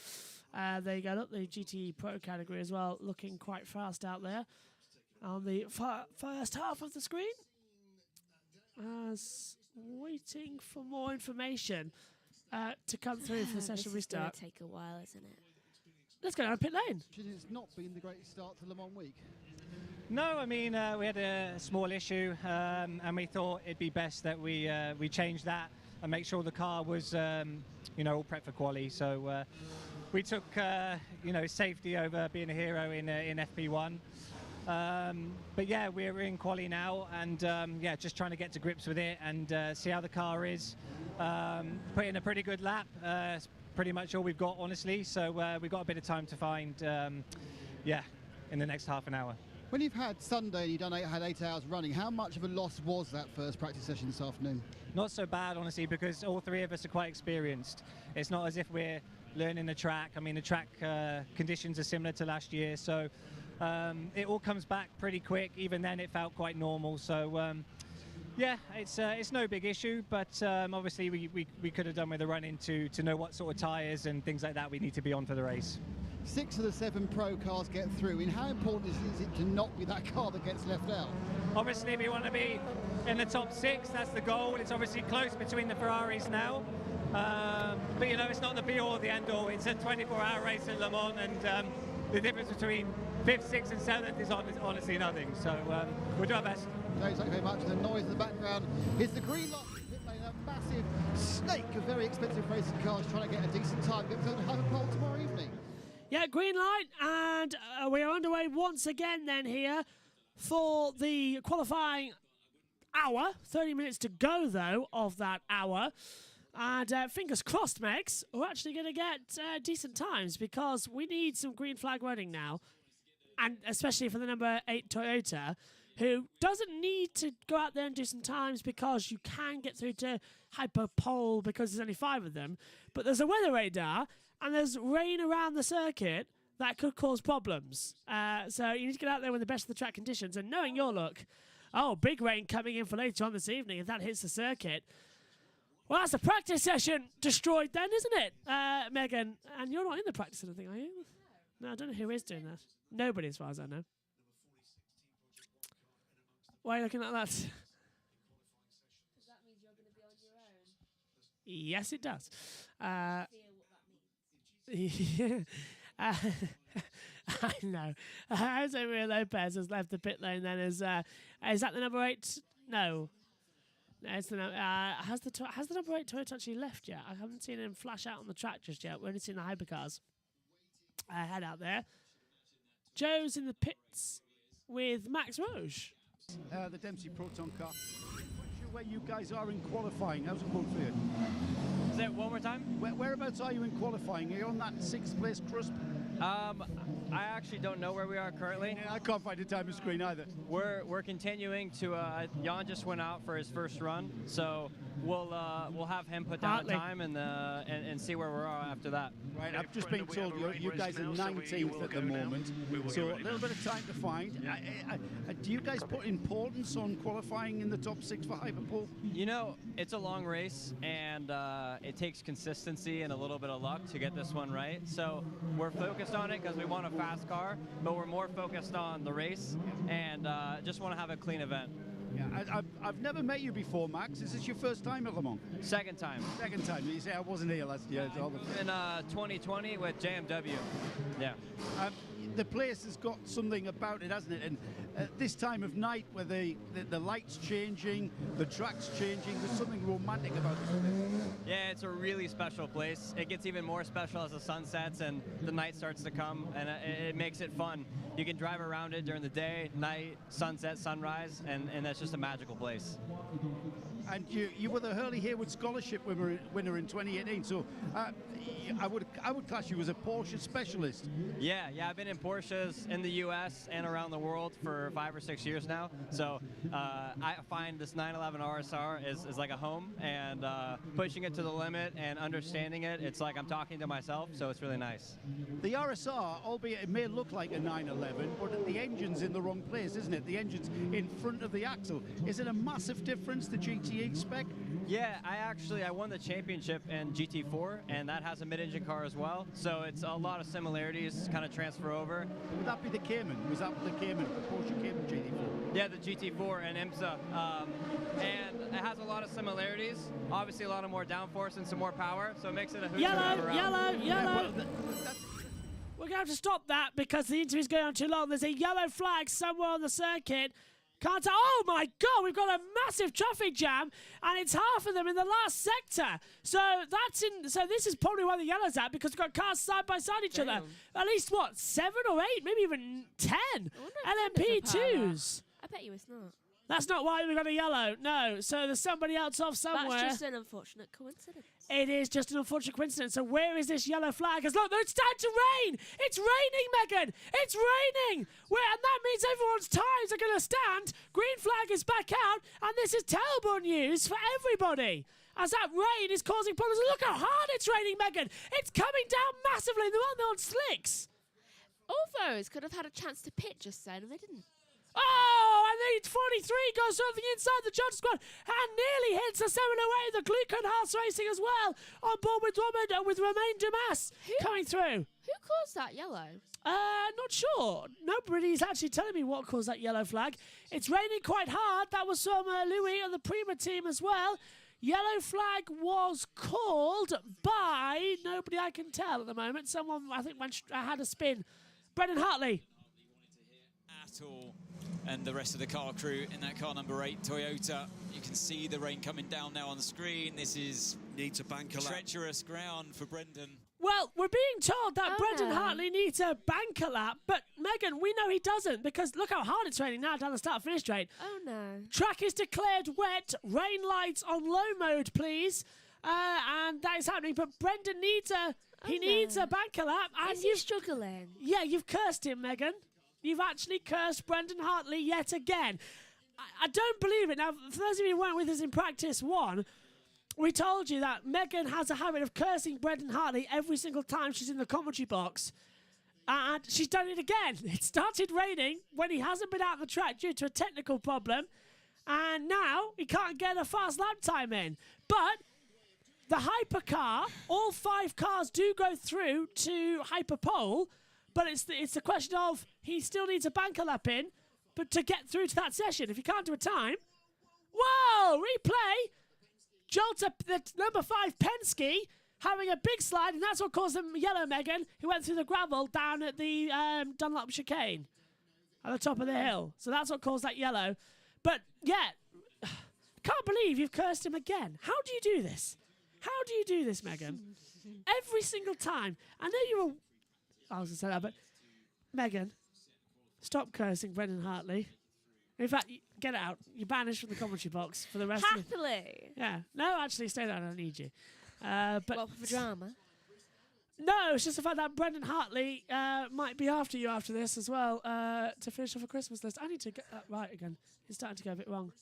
They got up the GTE Pro category as well, looking quite fast out there on the first half of the screen. Waiting for more information to come through for the session restart. It's going to take a while, isn't it? Let's go down pit lane. It's not been the great start to Le Mans week. No, I mean, we had a small issue, and we thought it'd be best that we change that and make sure the car was, all prepped for quali. So we took, safety over being a hero in FP1. But yeah, we're in quali now, and just trying to get to grips with it and see how the car is. Put in a pretty good lap. It's pretty much all we've got, honestly. So we've got a bit of time to find, in the next half an hour. When you've had Sunday and you've had 8 hours running, how much of a loss was that first practice session this afternoon? Not so bad, honestly, because all three of us are quite experienced. It's not as if we're learning the track. I mean, the track conditions are similar to last year, so it all comes back pretty quick. Even then, it felt quite normal. So, it's no big issue, but obviously we could have done with a run-in to know what sort of tyres and things like that we need to be on for the race. 6 of the 7 Pro cars get through. I mean, how important is it to not be that car that gets left out? Obviously, we want to be in the top 6. That's the goal. It's obviously close between the Ferraris now. But, it's not the be-all or the end-all. It's a 24-hour race at Le Mans, and the difference between 5th, 6th and 7th is honestly nothing. So we'll do our best. Thank you very much. The noise in the background is the green light. A massive snake of very expensive racing cars trying to get a decent time. Get to Hypercar tomorrow evening. Yeah, green light, and we are underway once again then here for the qualifying hour. 30 minutes to go, though, of that hour. And fingers crossed, Megs, we're actually going to get decent times, because we need some green flag running now, and especially for the number 8 Toyota, who doesn't need to go out there and do some times, because you can get through to Hyperpole because there's only 5 of them. But there's a weather radar, and there's rain around the circuit that could cause problems. So you need to get out there with the best of the track conditions. And knowing your luck, big rain coming in for later on this evening if that hits the circuit. Well, that's the practice session destroyed then, isn't it, Megan? And you're not in the practice, I don't think, are you? No, I don't know who is doing that. Nobody, as far as I know. Why are you looking at that? Does that mean you're going to be on your own? Yes, it does. Feel what that means. Yeah. I know. Jose Maria Lopez has left the pit lane then. Is that the number 8? No. No, it's the has the number 8 Toyota actually left yet? I haven't seen him flash out on the track just yet. We've only seen the hypercars head out there. Joe's in the pits with Max Roche. The Dempsey Proton car. where you guys are in qualifying. How's it going for you? Say it one more time? Whereabouts are you in qualifying? Are you on that 6th place cusp? I actually don't know where we are currently. Yeah, I can't find the timing screen either. We're continuing to. Jan just went out for his first run, so we'll have him put down a time and see where we're at after that. Right, I've just been told you guys are 19th at the moment, so a little bit of time to find. Do you guys put importance on qualifying in the top 6 for Hyperpole? You know, it's a long race, and it takes consistency and a little bit of luck to get this one right. So we're focused on it because we want a fast car, but we're more focused on the race and just want to have a clean event. Yeah, I've never met you before, Max. Is this your first time at Le Mans? Second time. Second time. You say I wasn't here last year. In 2020 with JMW. Yeah. The place has got something about it, hasn't it? And this time of night, where the lights changing, the track's changing, there's something romantic about it. Yeah, it's a really special place. It gets even more special as the sun sets and the night starts to come, and it makes it fun. You can drive around it during the day, night, sunset, sunrise, and that's just a magical place. And you were the Hurley Haywood Scholarship winner in 2018, so I would class you as a Porsche specialist. Yeah, I've been in Porsches in the U.S. and around the world for 5 or 6 years now. So I find this 911 RSR is like a home, and pushing it to the limit and understanding it, it's like I'm talking to myself. So it's really nice. The RSR, albeit it may look like a 911, but the engine's in the wrong place, isn't it? The engine's in front of the axle. Is it a massive difference, the GTE spec? Yeah, I won the championship in GT4, and that has a mid-engine car as well. So it's a lot of similarities kind of transfer over. Would that be the Cayman? Was that the Cayman, the Porsche Cayman GT4? Yeah, the GT4 and IMSA. And it has a lot of similarities. Obviously, a lot of more downforce and some more power, so it makes it a hoot. Yellow. We're going to have to stop that because the interview's going on too long. There's a yellow flag somewhere on the circuit. Oh my God, we've got a massive traffic jam, and it's half of them in the last sector. So this is probably why the yellow's at, because we've got cars side by side each other. At least 7 or 8, maybe even 10 LMP2s. I bet you it's not. That's not why we got a yellow. No. So there's somebody else off somewhere. That's just an unfortunate coincidence. It is just an unfortunate coincidence. So where is this yellow flag? Look, it's starting to rain. It's raining, Megan. It's raining. And that means everyone's tires are going to stand. Green flag is back out. And this is terrible news for everybody, as that rain is causing problems. Look how hard it's raining, Megan. It's coming down massively. They're on slicks. All those could have had a chance to pit just then, and they didn't. Oh, and the 43 goes over the inside the judge squad and nearly hits the 708. The Gluckenhaus Racing as well on board with Romain Dumas coming through. Who caused that yellow? Not sure. Nobody's actually telling me what caused that yellow flag. It's raining quite hard. That was from Louis and the Prima team as well. Yellow flag was called by nobody I can tell at the moment. Someone, I think, had a spin. Brendan Hartley. At all. And the rest of the car crew in that car number 8 Toyota. You can see the rain coming down now on the screen. This is treacherous ground for Brendan. Well, we're being told that Brendan Hartley needs a banker lap, but Megan, we know he doesn't, because look how hard it's raining now down the start-finish straight. Oh no. Track is declared wet. Rain lights on low mode, please. And that is happening, but Brendan needs needs a banker lap. And is he struggling? Yeah, you've cursed him, Megan. You've actually cursed Brendan Hartley yet again. I don't believe it. Now, for those of you who weren't with us in practice 1, we told you that Megan has a habit of cursing Brendan Hartley every single time she's in the commentary box. And she's done it again. It started raining when he hasn't been out on the track due to a technical problem. And now he can't get a fast lap time in. But the Hypercar, all 5 cars do go through to Hyperpole. But it's the question of he still needs a banker lap in, but to get through to that session. If you can't do a time, whoa! Replay. Jolter, the number 5 Penske, having a big slide, and that's what caused the yellow, Megan, who went through the gravel down at the Dunlop chicane at the top of the hill. So that's what caused that yellow. But yeah, can't believe you've cursed him again. How do you do this? How do you do this, Megan? Every single time. I know you were. I was going to say that, but Megan, stop cursing Brendan Hartley. In fact, get out. You're banished from the commentary box for the rest of the... Happily. Yeah. No, actually, stay there. I don't need you. But What, for drama? No, it's just the fact that Brendan Hartley might be after you after this as well to finish off a Christmas list. I need to get that right again. It's starting to go a bit wrong.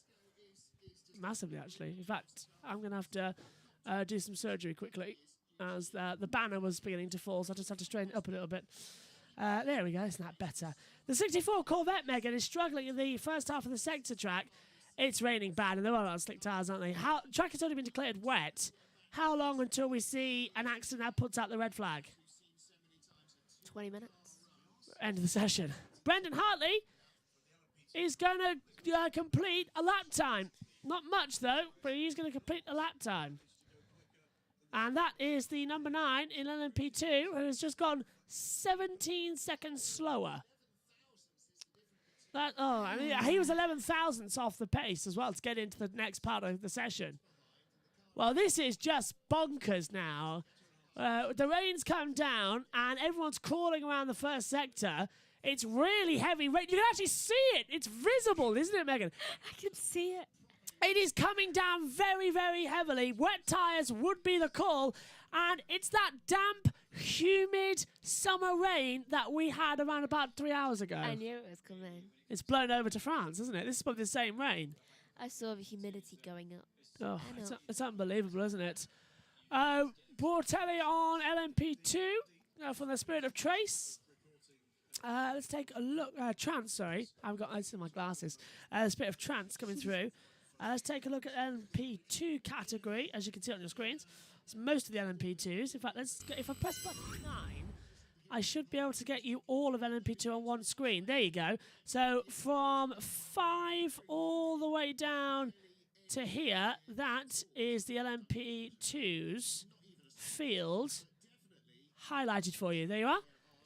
Massively, actually. In fact, I'm going to have to do some surgery quickly as the banner was beginning to fall, so I just have to straighten it up a little bit. There we go. Isn't that better? The 64 Corvette, Megan, is struggling in the first half of the sector track. It's raining bad, and they're all on slick tyres, aren't they? Track has only been declared wet. How long until we see an accident that puts out the red flag? 20 minutes. End of the session. Brendan Hartley is going to complete a lap time. Not much, though, but he's going to complete a lap time. And that is the number 9 in LMP2, who has just gone 17 seconds slower. He was 11 thousandths off the pace as well to get into the next part of the session. Well, this is just bonkers now. The rain's come down and everyone's crawling around the first sector. It's really heavy rain. You can actually see it. It's visible, isn't it, Megan? I can see it. It is coming down very, very heavily. Wet tyres would be the call. And it's that damp, humid summer rain that we had around about 3 hours ago. I knew it was coming. It's blown over to France, isn't it? This is probably the same rain. I saw the humidity going up. Oh, it's unbelievable, isn't it? Bortelli on LMP2 for the Spirit of Trace. Let's take a look. Trance, sorry. I've got ice in my glasses. Spirit of Trance coming through. Let's take a look at LMP2 category, as you can see on your screens. It's most of the LMP2s. In fact, if I press button 9, I should be able to get you all of LMP2 on one screen. There you go. So from 5 all the way down to here, that is the LMP2's field highlighted for you. There you are.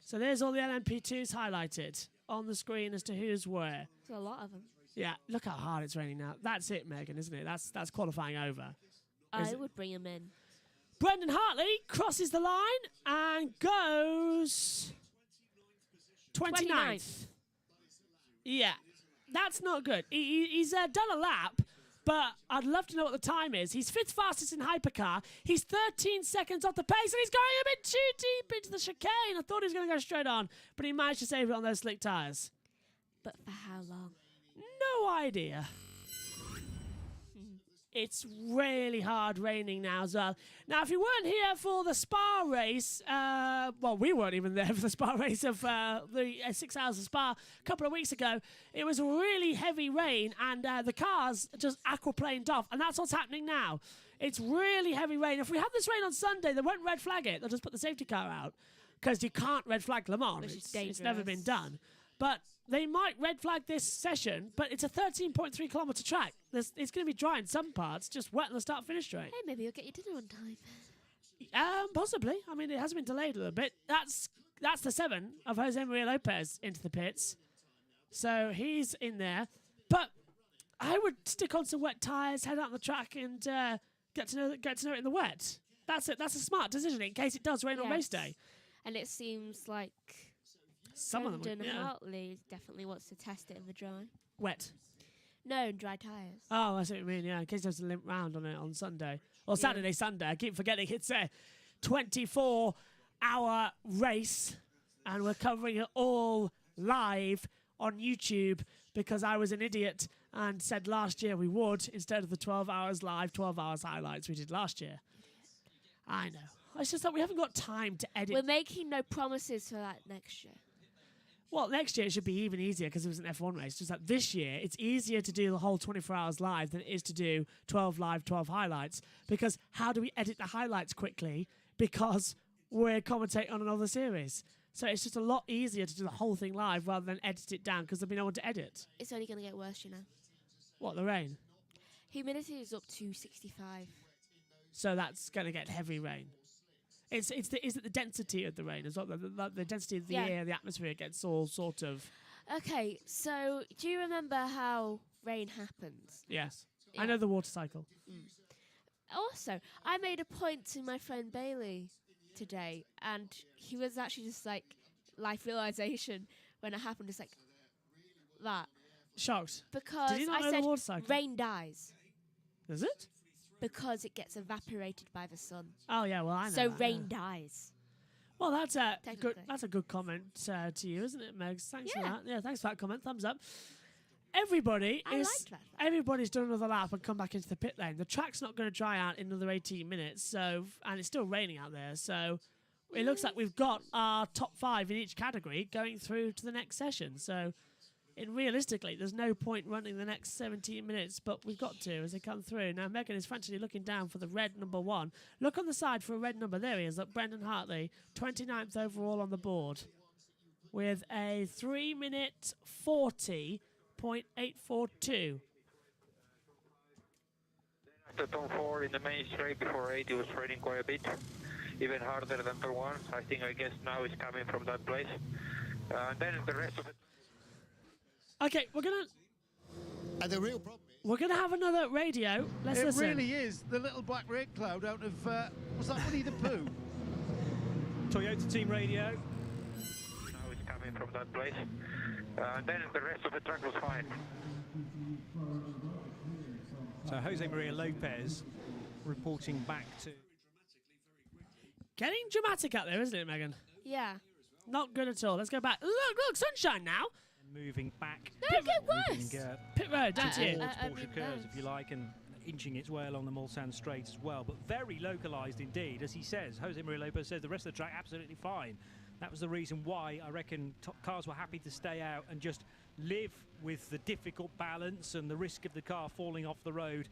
So there's all the LMP2s highlighted on the screen as to who's where. There's a lot of them. Yeah, look how hard it's raining now. That's it, Megan, isn't it? That's qualifying over. I would bring him in. Brendan Hartley crosses the line and goes 29th. Yeah, that's not good. He's done a lap, but I'd love to know what the time is. He's 5th fastest in Hypercar. He's 13 seconds off the pace, and he's going a bit too deep into the chicane. I thought he was going to go straight on, but he managed to save it on those slick tyres. But for how long? No idea. It's really hard raining now as well. Now, if you weren't here for the Spa race, well, we weren't even there for the Spa race of the 6 hours of Spa a couple of weeks ago. It was really heavy rain, and the cars just aquaplaned off, and that's what's happening now. It's really heavy rain. If we have this rain on Sunday, they won't red flag it. They'll just put the safety car out, because you can't red flag Le Mans. It's never been done. But they might red flag this session, but it's a 13.3 kilometre track. It's going to be dry in some parts, just wet on the start-finish straight. Hey, maybe you'll get your dinner on time. Possibly. I mean, it has been delayed a little bit. That's the 7 of Jose Maria Lopez into the pits. So he's in there. But I would stick on some wet tyres, head out on the track, and get to know it in the wet. That's it. That's a smart decision in case it does rain on race day. And it seems like some of them, Brendan Hartley definitely wants to test it in the dry. Wet. No, in dry tyres. Oh, I see what you mean, yeah. In case there's a limp round on it on Sunday. Or Saturday, Sunday. I keep forgetting it's a 24-hour race. And we're covering it all live on YouTube because I was an idiot and said last year we would instead of the 12 hours live, 12 hours highlights we did last year. I know. It's just that we haven't got time to edit. We're making no promises for that next year. Well, next year it should be even easier because it was an F1 race. Just that this year, it's easier to do the whole 24 hours live than it is to do 12 live, 12 highlights. Because how do we edit the highlights quickly? Because we're commentating on another series. So it's just a lot easier to do the whole thing live rather than edit it down because there'll be no one to edit. It's only going to get worse, you know. What, the rain? Humidity is up to 65. So that's going to get heavy rain. Is it the density of the rain as well? The density of the air, the atmosphere gets all sort of... Okay, so do you remember how rain happens? Yes. Yeah. I know the water cycle. Also, I made a point to my friend Bailey today, and he was actually just like, life realization when it happened, just like that. Shocked. Because Did he not I know the said water cycle? rain dies. Is it? Because it gets evaporated by the sun. Oh yeah, well I know. So that, rain yeah. dies. Well, that's a good. Technically. That's a good comment to you, isn't it, Megs? Thanks for Yeah. that. Yeah, thanks for that comment. Thumbs up. Everybody I is. like that. Everybody's done another lap and come back into the pit lane. The track's not going to dry out in another 18 minutes, so and it's still raining out there. So it looks like we've got our top 5 in each category going through to the next session. So, realistically, there's no point running the next 17 minutes, but we've got to as they come through. Now, Megan is frantically looking down for the red number 1. Look on the side for a red number. There he is. Look, Brendan Hartley, 29th overall on the board with a 3-minute 40.842. After turn 4 in the main straight before 8, he was trading quite a bit, even harder than turn 1. I guess now it's coming from that place. And then the rest of it. Okay, we're gonna. And the real problem is. We're gonna have another radio. Let's It listen. really is the little black rain cloud out of, was that Winnie the Pooh? Toyota team radio. Now it's coming from that place. And then the rest of the track was fine. So Jose Maria Lopez reporting back to. Getting dramatic out there, isn't it, Megan? Yeah. Not good at all. Let's go back. Look, sunshine now. Moving back. No, it get worse. Pit road, towards GTE. Porsche curves, if you like, and inching its way along the Mulsanne straight as well. But very localised indeed, as he says. Jose Maria Lopez says the rest of the track absolutely fine. That was the reason why I reckon top cars were happy to stay out and just live with the difficult balance and the risk of the car falling off the road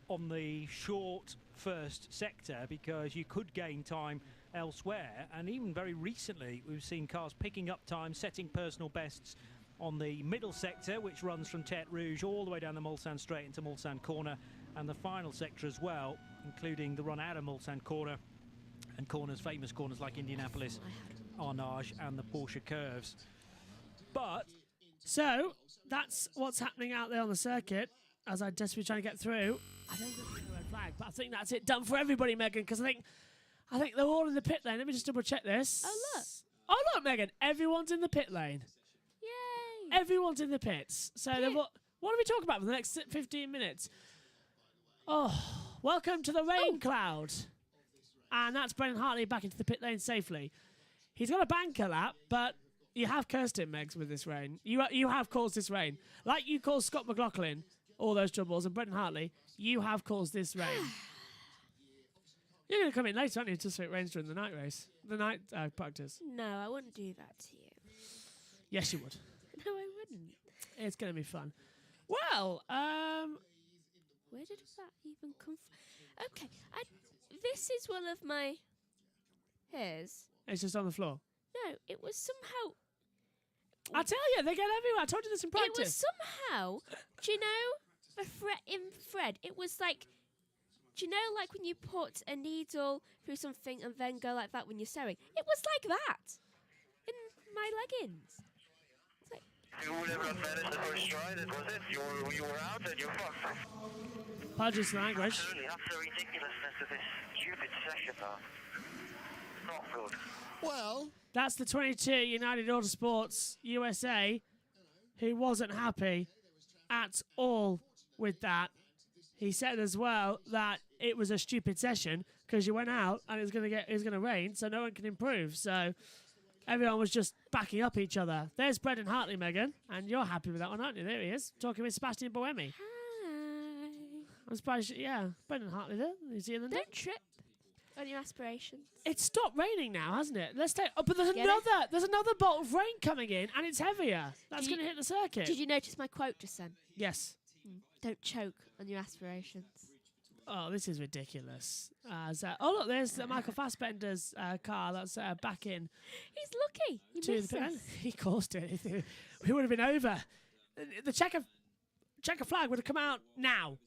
on the short first sector, because you could gain time elsewhere. And even very recently we've seen cars picking up time, setting personal bests on the middle sector, which runs from Tête Rouge all the way down the Mulsanne straight into Mulsanne corner, and the final sector as well, including the run out of Mulsanne corner and corners, famous corners like Indianapolis, Arnage and the Porsche curves. But so that's what's happening out there on the circuit as I desperately trying to get through. I don't think there's a red flag, but I think that's it done for everybody, Megan, because I think they're all in the pit lane. Let me just double check this. Oh look, Megan, everyone's in the pit lane. Yay! Everyone's in the pits. So what are we talking about for the next 15 minutes? Oh, welcome to the rain cloud. And that's Brendan Hartley back into the pit lane safely. He's got a banker lap, but you have cursed him, Megs, with this rain. You have caused this rain. Like you caused Scott McLaughlin all those troubles, and Brendan Hartley, you have caused this rain. You're going to come in later, aren't you, just so it rains during the night race? The night practice. No, I wouldn't do that to you. Yes, you would. No, I wouldn't. It's going to be fun. Well, where did that even come from? Okay, this is one of my hairs. It's just on the floor. No, it was somehow. I tell you, they get everywhere. I told you this in practice. It was somehow. Do you know the thread? It was like. Do you know, like when you put a needle through something and then go like that when you're sewing? It was like that in my leggings. It's like. You would have not managed the first try, that was it. You were out and you're fucked. Apologies for the language. Absolutely, that's the ridiculousness of this stupid session, though. Not good. Well, that's the 22 United Autosports USA, who wasn't happy at all with that. He said as well that it was a stupid session because you went out and it was going to rain, so no one can improve. So everyone was just backing up each other. There's Brendan Hartley, Megan, and you're happy with that one, aren't you? There he is, talking with Sebastian Boemi. Hi. I'm surprised. Yeah, Brendan Hartley there, New Zealand. Don't trip on your aspirations. It's stopped raining now, hasn't it? Let's take. Oh, but there's another bolt of rain coming in, and it's heavier. That's going to hit the circuit. Did you notice my quote just then? Yes. Don't choke on your aspirations. Oh, this is ridiculous. Oh, look, there's Michael Fassbender's car that's back in. He's lucky. He missed us. He caused it. We would have been over. The checker flag would have come out now.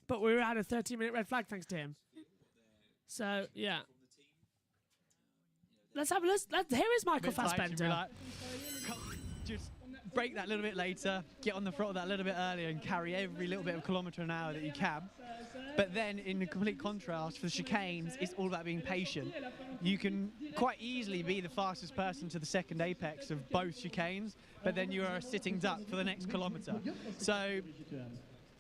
But we were at a 30-minute red flag thanks to him. So, yeah. Let's have a listen. Here is Michael Fassbender. Just brake that little bit later, get on the throttle that little bit earlier and carry every little bit of kilometre an hour that you can. But then, in complete contrast, for the chicanes, it's all about being patient. You can quite easily be the fastest person to the second apex of both chicanes, but then you are a sitting duck for the next kilometre. So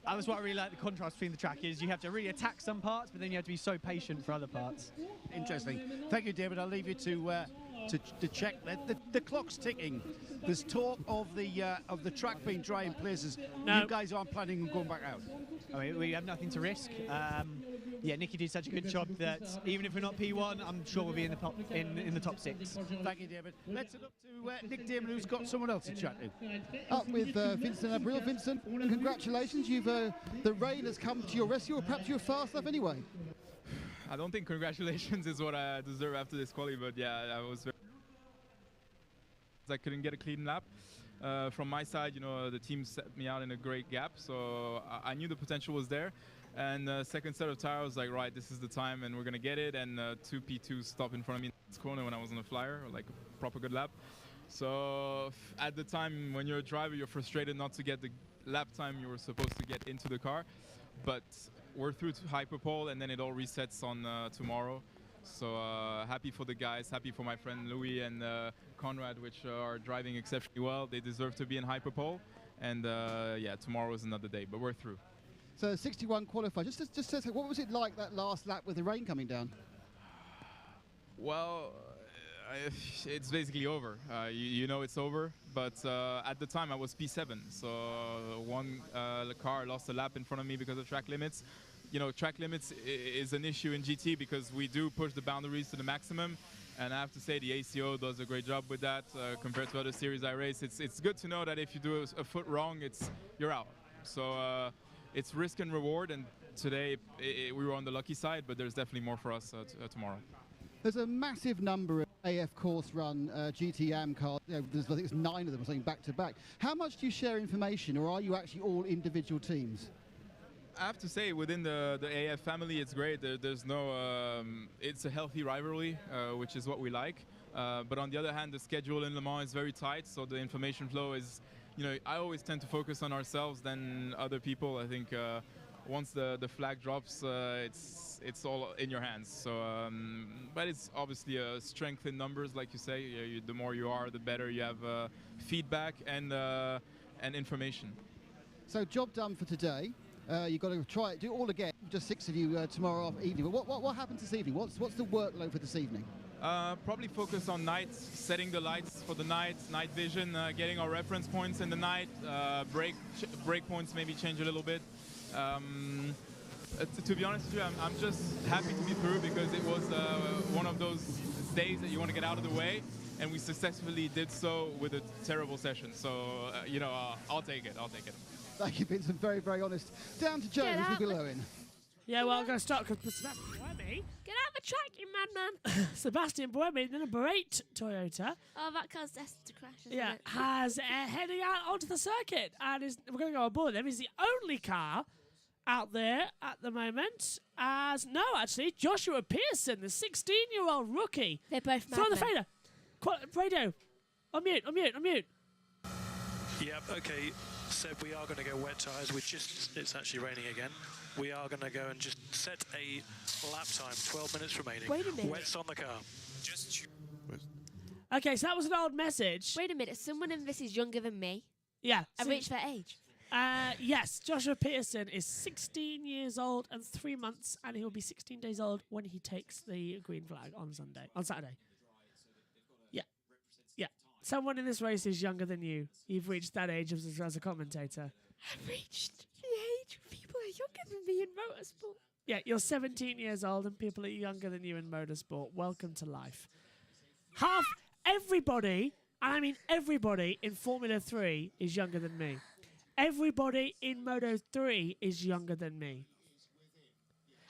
that's what I really like the contrast between the track is you have to really attack some parts, but then you have to be so patient for other parts. Interesting. Thank you, David. I'll leave you to check. The clock's ticking. There's talk of the track being dry in places. No. You guys aren't planning on going back out. I mean, we have nothing to risk. Yeah, Nicky did such a good job that even if we're not P1, I'm sure we'll be in the top 6. Thank you, David. Let's look to Nick Damon, who's got someone else to chat to. Up with Vincent Abril. Vincent, congratulations. The rain has come to your rescue, or perhaps you were fast enough anyway. I don't think congratulations is what I deserve after this quali, but yeah, I couldn't get a clean lap. From my side, the team set me out in a great gap, so I knew the potential was there. And second set of tires, I was like, right, this is the time, and we're gonna get it. And 2 P2 stopped in front of me in this corner when I was on the flyer, like a proper good lap. So at the time, when you're a driver, you're frustrated not to get the lap time you were supposed to get into the car. But we're through to Hyperpole, and then it all resets on tomorrow. So happy for the guys, happy for my friend Louis and Conrad, which are driving exceptionally well. They deserve to be in Hyperpole. And yeah, tomorrow is another day, but we're through. So 61 qualified. Just what was it like that last lap with the rain coming down? Well, it's basically over. You know it's over, but at the time I was P7, so one car lost a lap in front of me because of track limits. Track limits is an issue in GT because we do push the boundaries to the maximum, and I have to say the ACO does a great job with that compared to other series I race. It's good to know that if you do a foot wrong, you're out. So it's risk and reward, and today we were on the lucky side, but there's definitely more for us tomorrow. There's a massive number of AF course run GTM cars. I think it's 9 of them or something back to back. How much do you share information, or are you actually all individual teams? I have to say, within the AF family, it's great. There's no, it's a healthy rivalry, which is what we like. But on the other hand, the schedule in Le Mans is very tight, so the information flow is, I always tend to focus on ourselves than other people. I think once the flag drops, it's all in your hands. So, but it's obviously a strength in numbers, like you say. The more you are, the better you have feedback and information. So job done for today. You've got to try it, do it all again. Just 6 of you tomorrow evening. But what happens this evening? What's the workload for this evening? Probably focus on nights, setting the lights for the night vision, getting our reference points in the night, break points maybe change a little bit. To be honest with you, I'm just happy to be through because it was one of those days that you want to get out of the way, and we successfully did so with a terrible session. So, I'll take it. Thank you, Vincent. Very, very honest. Down to Joe, who's below in. Yeah, well, I'm going to start because Sebastian Buemi. Get out of the track, you madman! Sebastian Buemi, the number 8 Toyota. Oh, that car's destined to crash, isn't Yeah, it? has heading out onto the circuit, and we're going to go on board them. He's the only car out there at the moment. Actually, Joshua Pearson, the 16-year-old rookie. They're both Throw the madmen. fader. Radio. On mute. Yep, okay. Seb, we are going to go wet tyres. It's actually raining again. We are going to go and just set a lap time. 12 minutes remaining. Wait a minute. Wet's on the car. Okay, so that was an old message. Wait a minute. Someone in this is younger than me. Yeah. I've reached that age. Yes, Joshua Pearson is 16 years old and 3 months, and he'll be 16 days old when he takes the green flag on Saturday. Yeah. Someone in this race is younger than you. You've reached that age as a commentator. I've reached the age where people are younger than me in motorsport. Yeah, you're 17 years old and people are younger than you in motorsport. Welcome to life. Half everybody, and I mean everybody, in Formula 3 is younger than me. Everybody in Moto 3 is younger than me.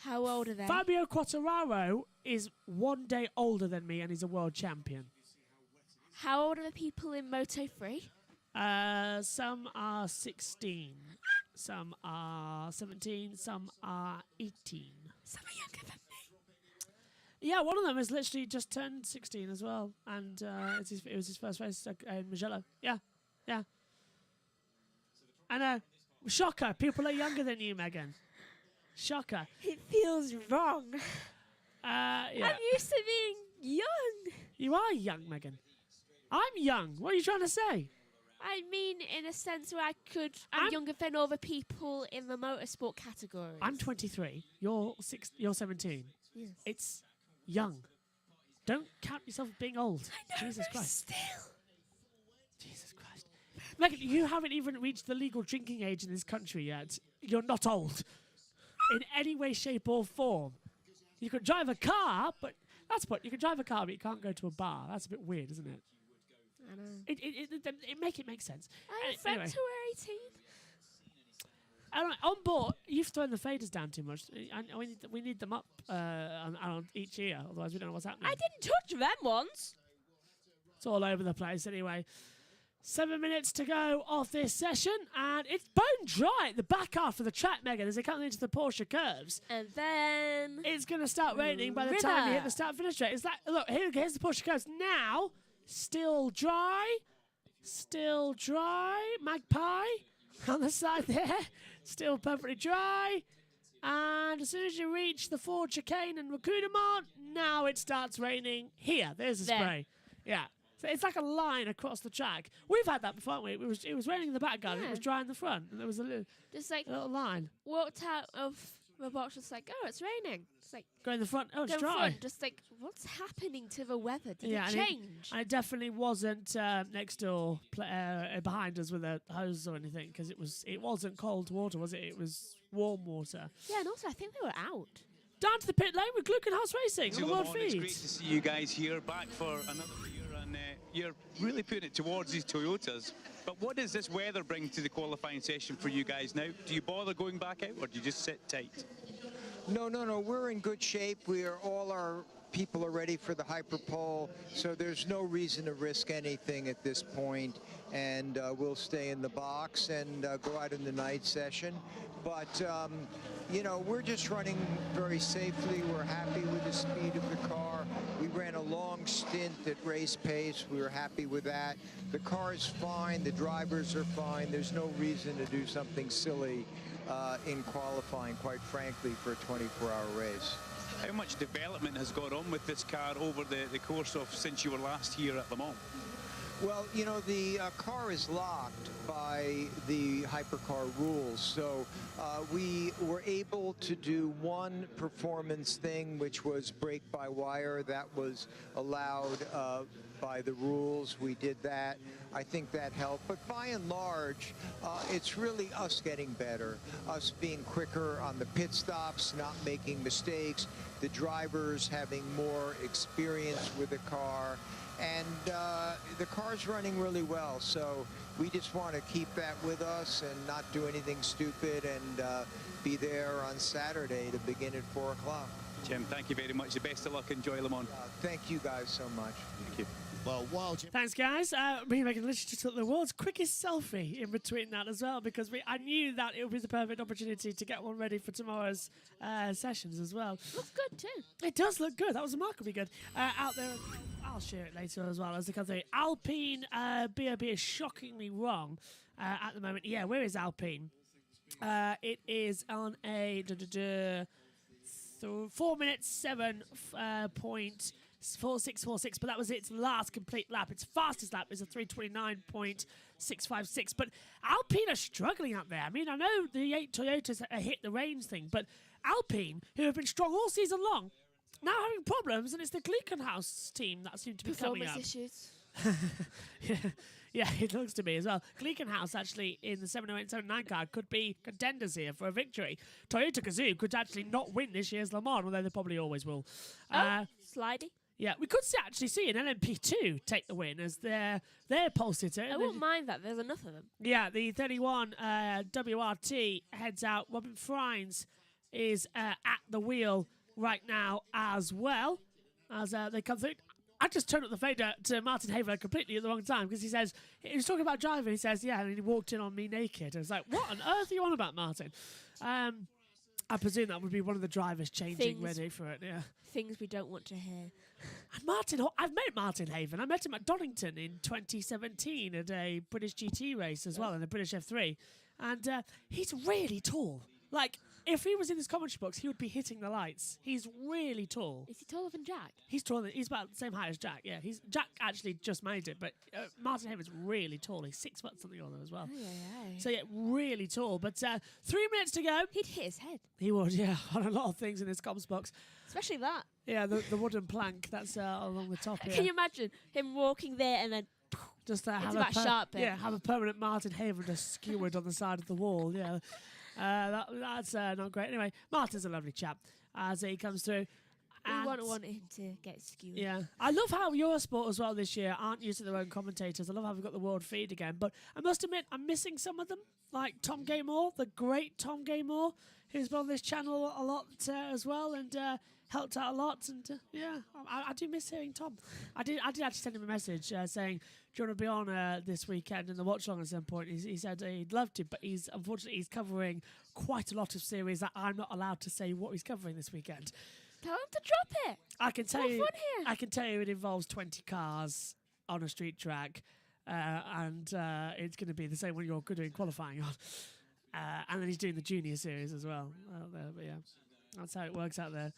How old are they? Fabio Quartararo is 1 day older than me and he's a world champion. How old are the people in Moto 3? Some are 16, some are 17, some are 18. Some are younger than me. Yeah, one of them has literally just turned 16 as well, and it was his first race in Mugello. Yeah. I know. Shocker, people are younger than you, Megan. Shocker. It feels wrong. Yeah. I'm used to being young. You are young, Megan. I'm young. What are you trying to say? I mean, in a sense where I'm younger than other people in the motorsport category. I'm 23. You're 17. Yes. It's young. Don't count yourself as being old. I know, Jesus Christ. Still. Jesus Christ. Megan, you haven't even reached the legal drinking age in this country yet. You're not old. In any way, shape, or form. You can drive a car, but you can drive a car, but you can't go to a bar. That's a bit weird, isn't it? I know. It makes sense. I have friends who are 18. I don't know, on board, you've thrown the faders down too much. We need them up on each ear, otherwise we don't know what's happening. I didn't touch them once. It's all over the place anyway. 7 minutes to go off this session, and it's bone dry at the back half of the track, Megan, as they come into the Porsche curves. And then it's going to start raining by the time you hit the start-finish straight. Is that look? Here's the Porsche curves now. Still dry. Magpie on the side there. Still perfectly dry. And as soon as you reach the Ford chicane and Raccoonamont, now it starts raining here. There's the spray. Yeah. So it's like a line across the track. We've had that before, haven't we? It was raining in the back garden. It was dry in the front. And there was a little line. Walked out of the box, just like, oh, it's raining. It's like go in the front. Oh, it's dry. Front, just like, what's happening to the weather? Did it change? And it definitely wasn't next door behind us with a hose or anything, because it wasn't cold water, was it? It was warm water. Yeah, and also I think they were out. Down to the pit lane with Gluckenhaus Racing on the world feed. It's great to see you guys here, back for another year, and you're really putting it towards these Toyotas. But what does this weather bring to the qualifying session for you guys now? Do you bother going back out, or do you just sit tight? No. We're in good shape. All our people are ready for the Hyperpole, so there's no reason to risk anything at this point. And we'll stay in the box and go out in the night session. But, we're just running very safely. We're happy with the speed of the car. We ran a long stint at race pace. We were happy with that. The car's fine. The drivers are fine. There's no reason to do something silly in qualifying, quite frankly, for a 24-hour race. How much development has gone on with this car over the course of since you were last here at Le Mans? Well, the car is locked by the Hypercar rules, so we were able to do one performance thing, which was brake-by-wire. That was allowed by the rules. We did that. I think that helped. But by and large, it's really us getting better, us being quicker on the pit stops, not making mistakes, the drivers having more experience with the car. And the car's running really well, so we just want to keep that with us and not do anything stupid and be there on Saturday to begin at 4 o'clock. Jim, thank you very much. The best of luck. Enjoy Le Mans. Thank you guys so much. Thank you. Well, thanks, guys. Me and Megan literally just took the world's quickest selfie in between that as well, because I knew that it would be the perfect opportunity to get one ready for tomorrow's sessions as well. Looks good too. It does look good. That was remarkably good. Out there, I'll share it later as well as the country. Alpine BOB is shockingly wrong at the moment. Yeah, where is Alpine? It is on a 4 minutes 7.4646, but that was its last complete lap. Its fastest lap is a 3:29.656. But Alpine are struggling out there. I mean, I know the 8 Toyotas hit the range thing, but Alpine, who have been strong all season long, now having problems, and it's the Gleekenhaus team that seem to be coming up. Issues. Yeah, it looks to me as well. Gleekenhaus actually in the 708-79 car could be contenders here for a victory. Toyota Gazoo could actually not win this year's Le Mans, although they probably always will. Slidey. Yeah, we could actually see an LMP2 take the win as their pole sitter. I wouldn't mind that. There's enough of them. Yeah, the 31 WRT heads out. Robin Frines is at the wheel right now as well as they come through. I just turned up the fader to Martin Haver completely at the wrong time because he was talking about driving. He says, yeah, and he walked in on me naked. I was like, what on earth are you on about, Martin? I presume that would be one of the drivers changing ready for it, yeah. Things we don't want to hear. And I've met Martin Haven. I met him at Donington in 2017 at a British GT race as well, in a British F3. And he's really tall. Like, if he was in his commentary box, he would be hitting the lights. He's really tall. Is he taller than Jack? He's taller. He's about the same height as Jack. Yeah, Jack actually just made it, but Martin Haven's really tall. He's 6 foot something on there as well. So yeah, really tall. But 3 minutes to go. He'd hit his head. He would, yeah, on a lot of things in his comms box. Especially that. Yeah, the wooden plank that's along the top here. Can you imagine him walking there and then just have a sharp bit? Yeah, have a permanent Martin Haven just skewered on the side of the wall. Yeah, that's not great. Anyway, Martin's a lovely chap as he comes through. We won't want him to get skewered. Yeah, I love how Eurosport as well this year aren't using their own commentators. I love how we've got the world feed again. But I must admit, I'm missing some of them, like Tom Gaymore, the great Tom Gaymore, who's been on this channel a lot as well and helped out a lot. And yeah, I do miss hearing Tom. I did actually send him a message saying, do you want to be on this weekend in the watch along at some point? He said he'd love to, but unfortunately he's covering quite a lot of series that I'm not allowed to say what he's covering this weekend. Tell him to drop it. I can tell More you. fun here. I can tell you it involves 20 cars on a street track, and it's going to be the same when you're doing qualifying on. And then he's doing the junior series as well. But yeah, that's how it works out there.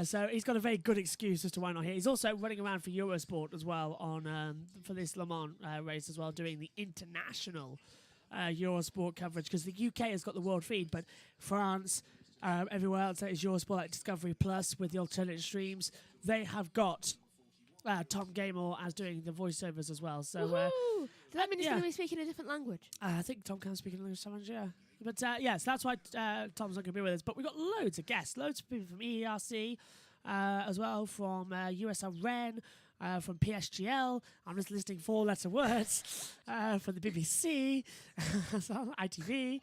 So he's got a very good excuse as to why not here. He's also running around for Eurosport as well on for this Le Mans race as well, doing the international Eurosport coverage because the UK has got the world feed, but France. Everywhere else, that is Eurosport, like Discovery Plus with the alternate streams. They have got Tom Gaymore as doing the voiceovers as well. So, does that mean he's going to be speaking a different language? I think Tom can speak English sometimes, yeah. But yes, that's why Tom's not going to be with us. But we've got loads of guests, loads of people from ERC as well, from USL Ren. From PSGL, I'm just listing 4-letter words from the BBC, ITV.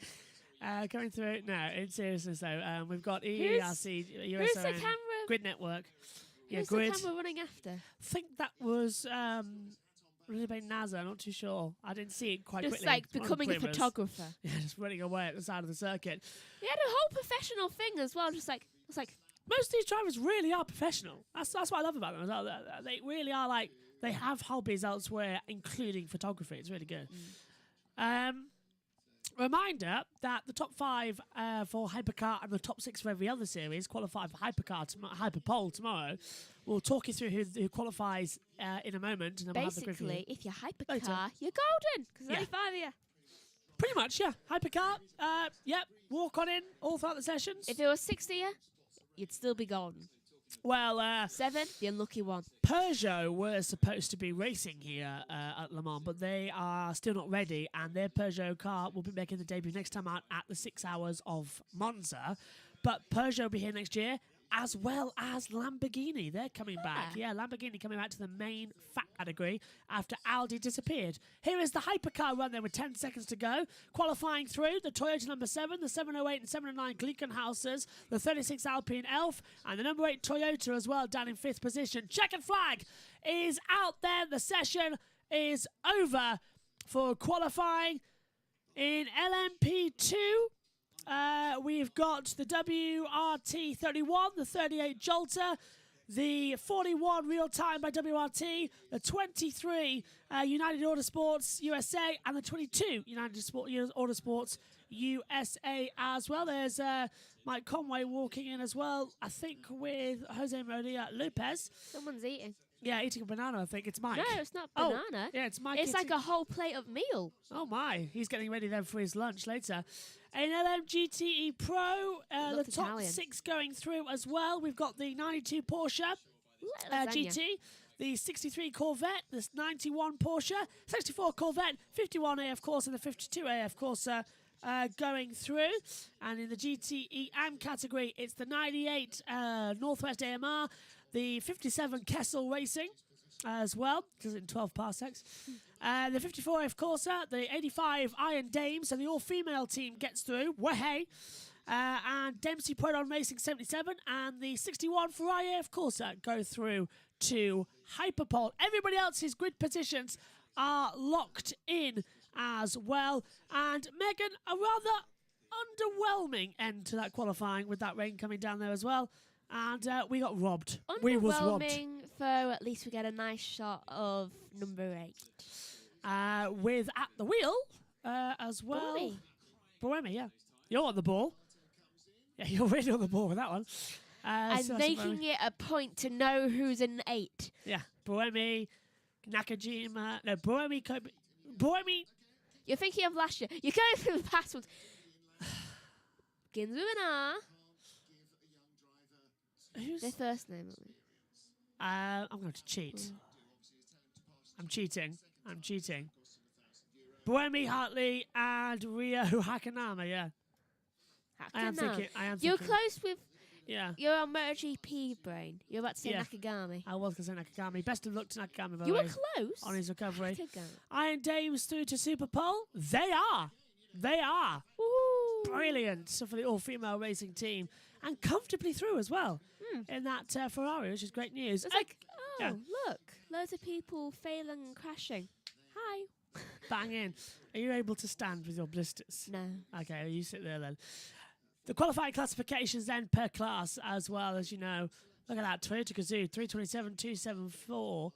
Going through it now, in seriousness though, we've got ERC, who's the camera? Grid Network. Who's Grid. the camera running after? I think that was really by NASA, I'm not too sure. I didn't see it quite just quickly. Like becoming a photographer. Yeah, just running away at the side of the circuit. He had a whole professional thing as well, it's like most of these drivers really are professional. That's what I love about them as well. They really are like, they have hobbies elsewhere, including photography. It's really good. Reminder that the top 5 for Hypercar and the top 6 for every other series qualify for Hypercar Hyperpole tomorrow. We'll talk you through who qualifies in a moment. And then basically, if you're Hypercar, you're golden because there's only 5 of you. Pretty much, yeah. Hypercar, yep, walk on in all throughout the sessions. If there was 6 of you, you'd still be golden. Well, 7, the unlucky one. Peugeot were supposed to be racing here at Le Mans, but they are still not ready, and their Peugeot car will be making the debut next time out at the 6 hours of Monza. But Peugeot will be here next year, as well as Lamborghini. They're coming back. Yeah, Lamborghini coming back to the main fat category after Audi disappeared. Here is the Hypercar run there with 10 seconds to go. Qualifying through, the Toyota number 7, the 708 and 709 Glickenhausers, the 36 Alpine Elf, and the number 8 Toyota as well down in 5th position. Checkered flag is out there. The session is over for qualifying in LMP2. We've got the WRT 31, the 38 Jolter, the 41 Real Time by WRT, the 23 United Autosports USA, and the 22 United Autosports USA as well. There's Mike Conway walking in as well, I think with Jose Maria Lopez. Someone's eating. Yeah, eating a banana, I think. It's Mike. No, it's not banana. Oh, yeah, it's Mike. It's like a whole plate of meal. Oh, my. He's getting ready then for his lunch later. In LM GTE Pro, the top Italian. 6 going through as well. We've got the 92 Porsche GT, the 63 Corvette, the 91 Porsche, 64 Corvette, 51A, of course, and the 52A, of course, going through. And in the GTE AM category, it's the 98 Northwest AMR, the 57 Kessel Racing as well, because it's in 12 parsecs. The 54 Corsa, the 85 Iron Dame, so the all-female team gets through. Wahey. And Dempsey Proton Racing 77 and the 61 Ferrari AF Corsa go through to Hyperpole. Everybody else's grid positions are locked in as well. And Megan, a rather underwhelming end to that qualifying with that rain coming down there as well. And we got robbed. We was robbed. Underwhelming, though at least we get a nice shot of number 8. With at the wheel as well. Buemi. Buemi, yeah. You're on the ball. Yeah, you're really on the ball with that one. And so making it a point to know who's an 8. Yeah, Boemi, Nakajima, no, Boemi, Kobe, Boemi. You're thinking of last year. You're going through the past ones. Begins with an R. Who's their first name? Aren't we? I'm going to cheat. I'm cheating. Boemi, Hartley, and Rio Hakanama, yeah. I am thinking. You're close with... Yeah. You're on MotoGP brain. You're about to say Nakagami. I was going to say Nakagami. Best of luck to Nakagami, by the You way. were close. On his recovery. Nakagami. Iron Dames through to Super Pole. They are. Ooh. Brilliant. So for the all-female racing team. And comfortably through as well. In that Ferrari, which is great news. It's look. Loads of people failing and crashing. Hi. Bang in. Are you able to stand with your blisters? No. Okay, you sit there then. The qualifying classifications then per class as well, as you know. Look at that, Toyota Gazoo, 327.274.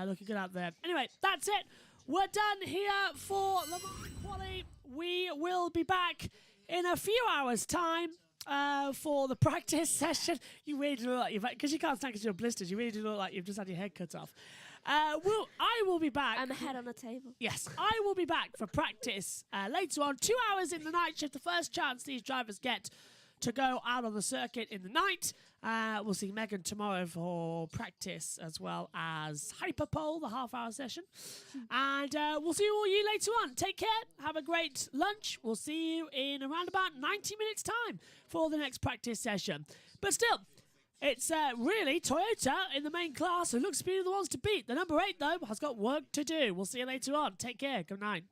Looking good out there. Anyway, that's it. We're done here for Le Mans Quali. We will be back in a few hours' time for the practice session. You really do look like you've... Because you can't stand because you're blisters, you really do look like you've just had your head cut off. I will be back. I'm head on the table. Yes, I will be back for practice later on. 2 hours in the night shift, the first chance these drivers get to go out on the circuit in the night. We'll see Megan tomorrow for practice as well as Hyperpole, the half-hour session. And we'll see all you later on. Take care. Have a great lunch. We'll see you in around about 90 minutes' time for the next practice session. But still... It's really Toyota in the main class who looks to be the ones to beat. The number 8, though, has got work to do. We'll see you later on. Take care. Good night.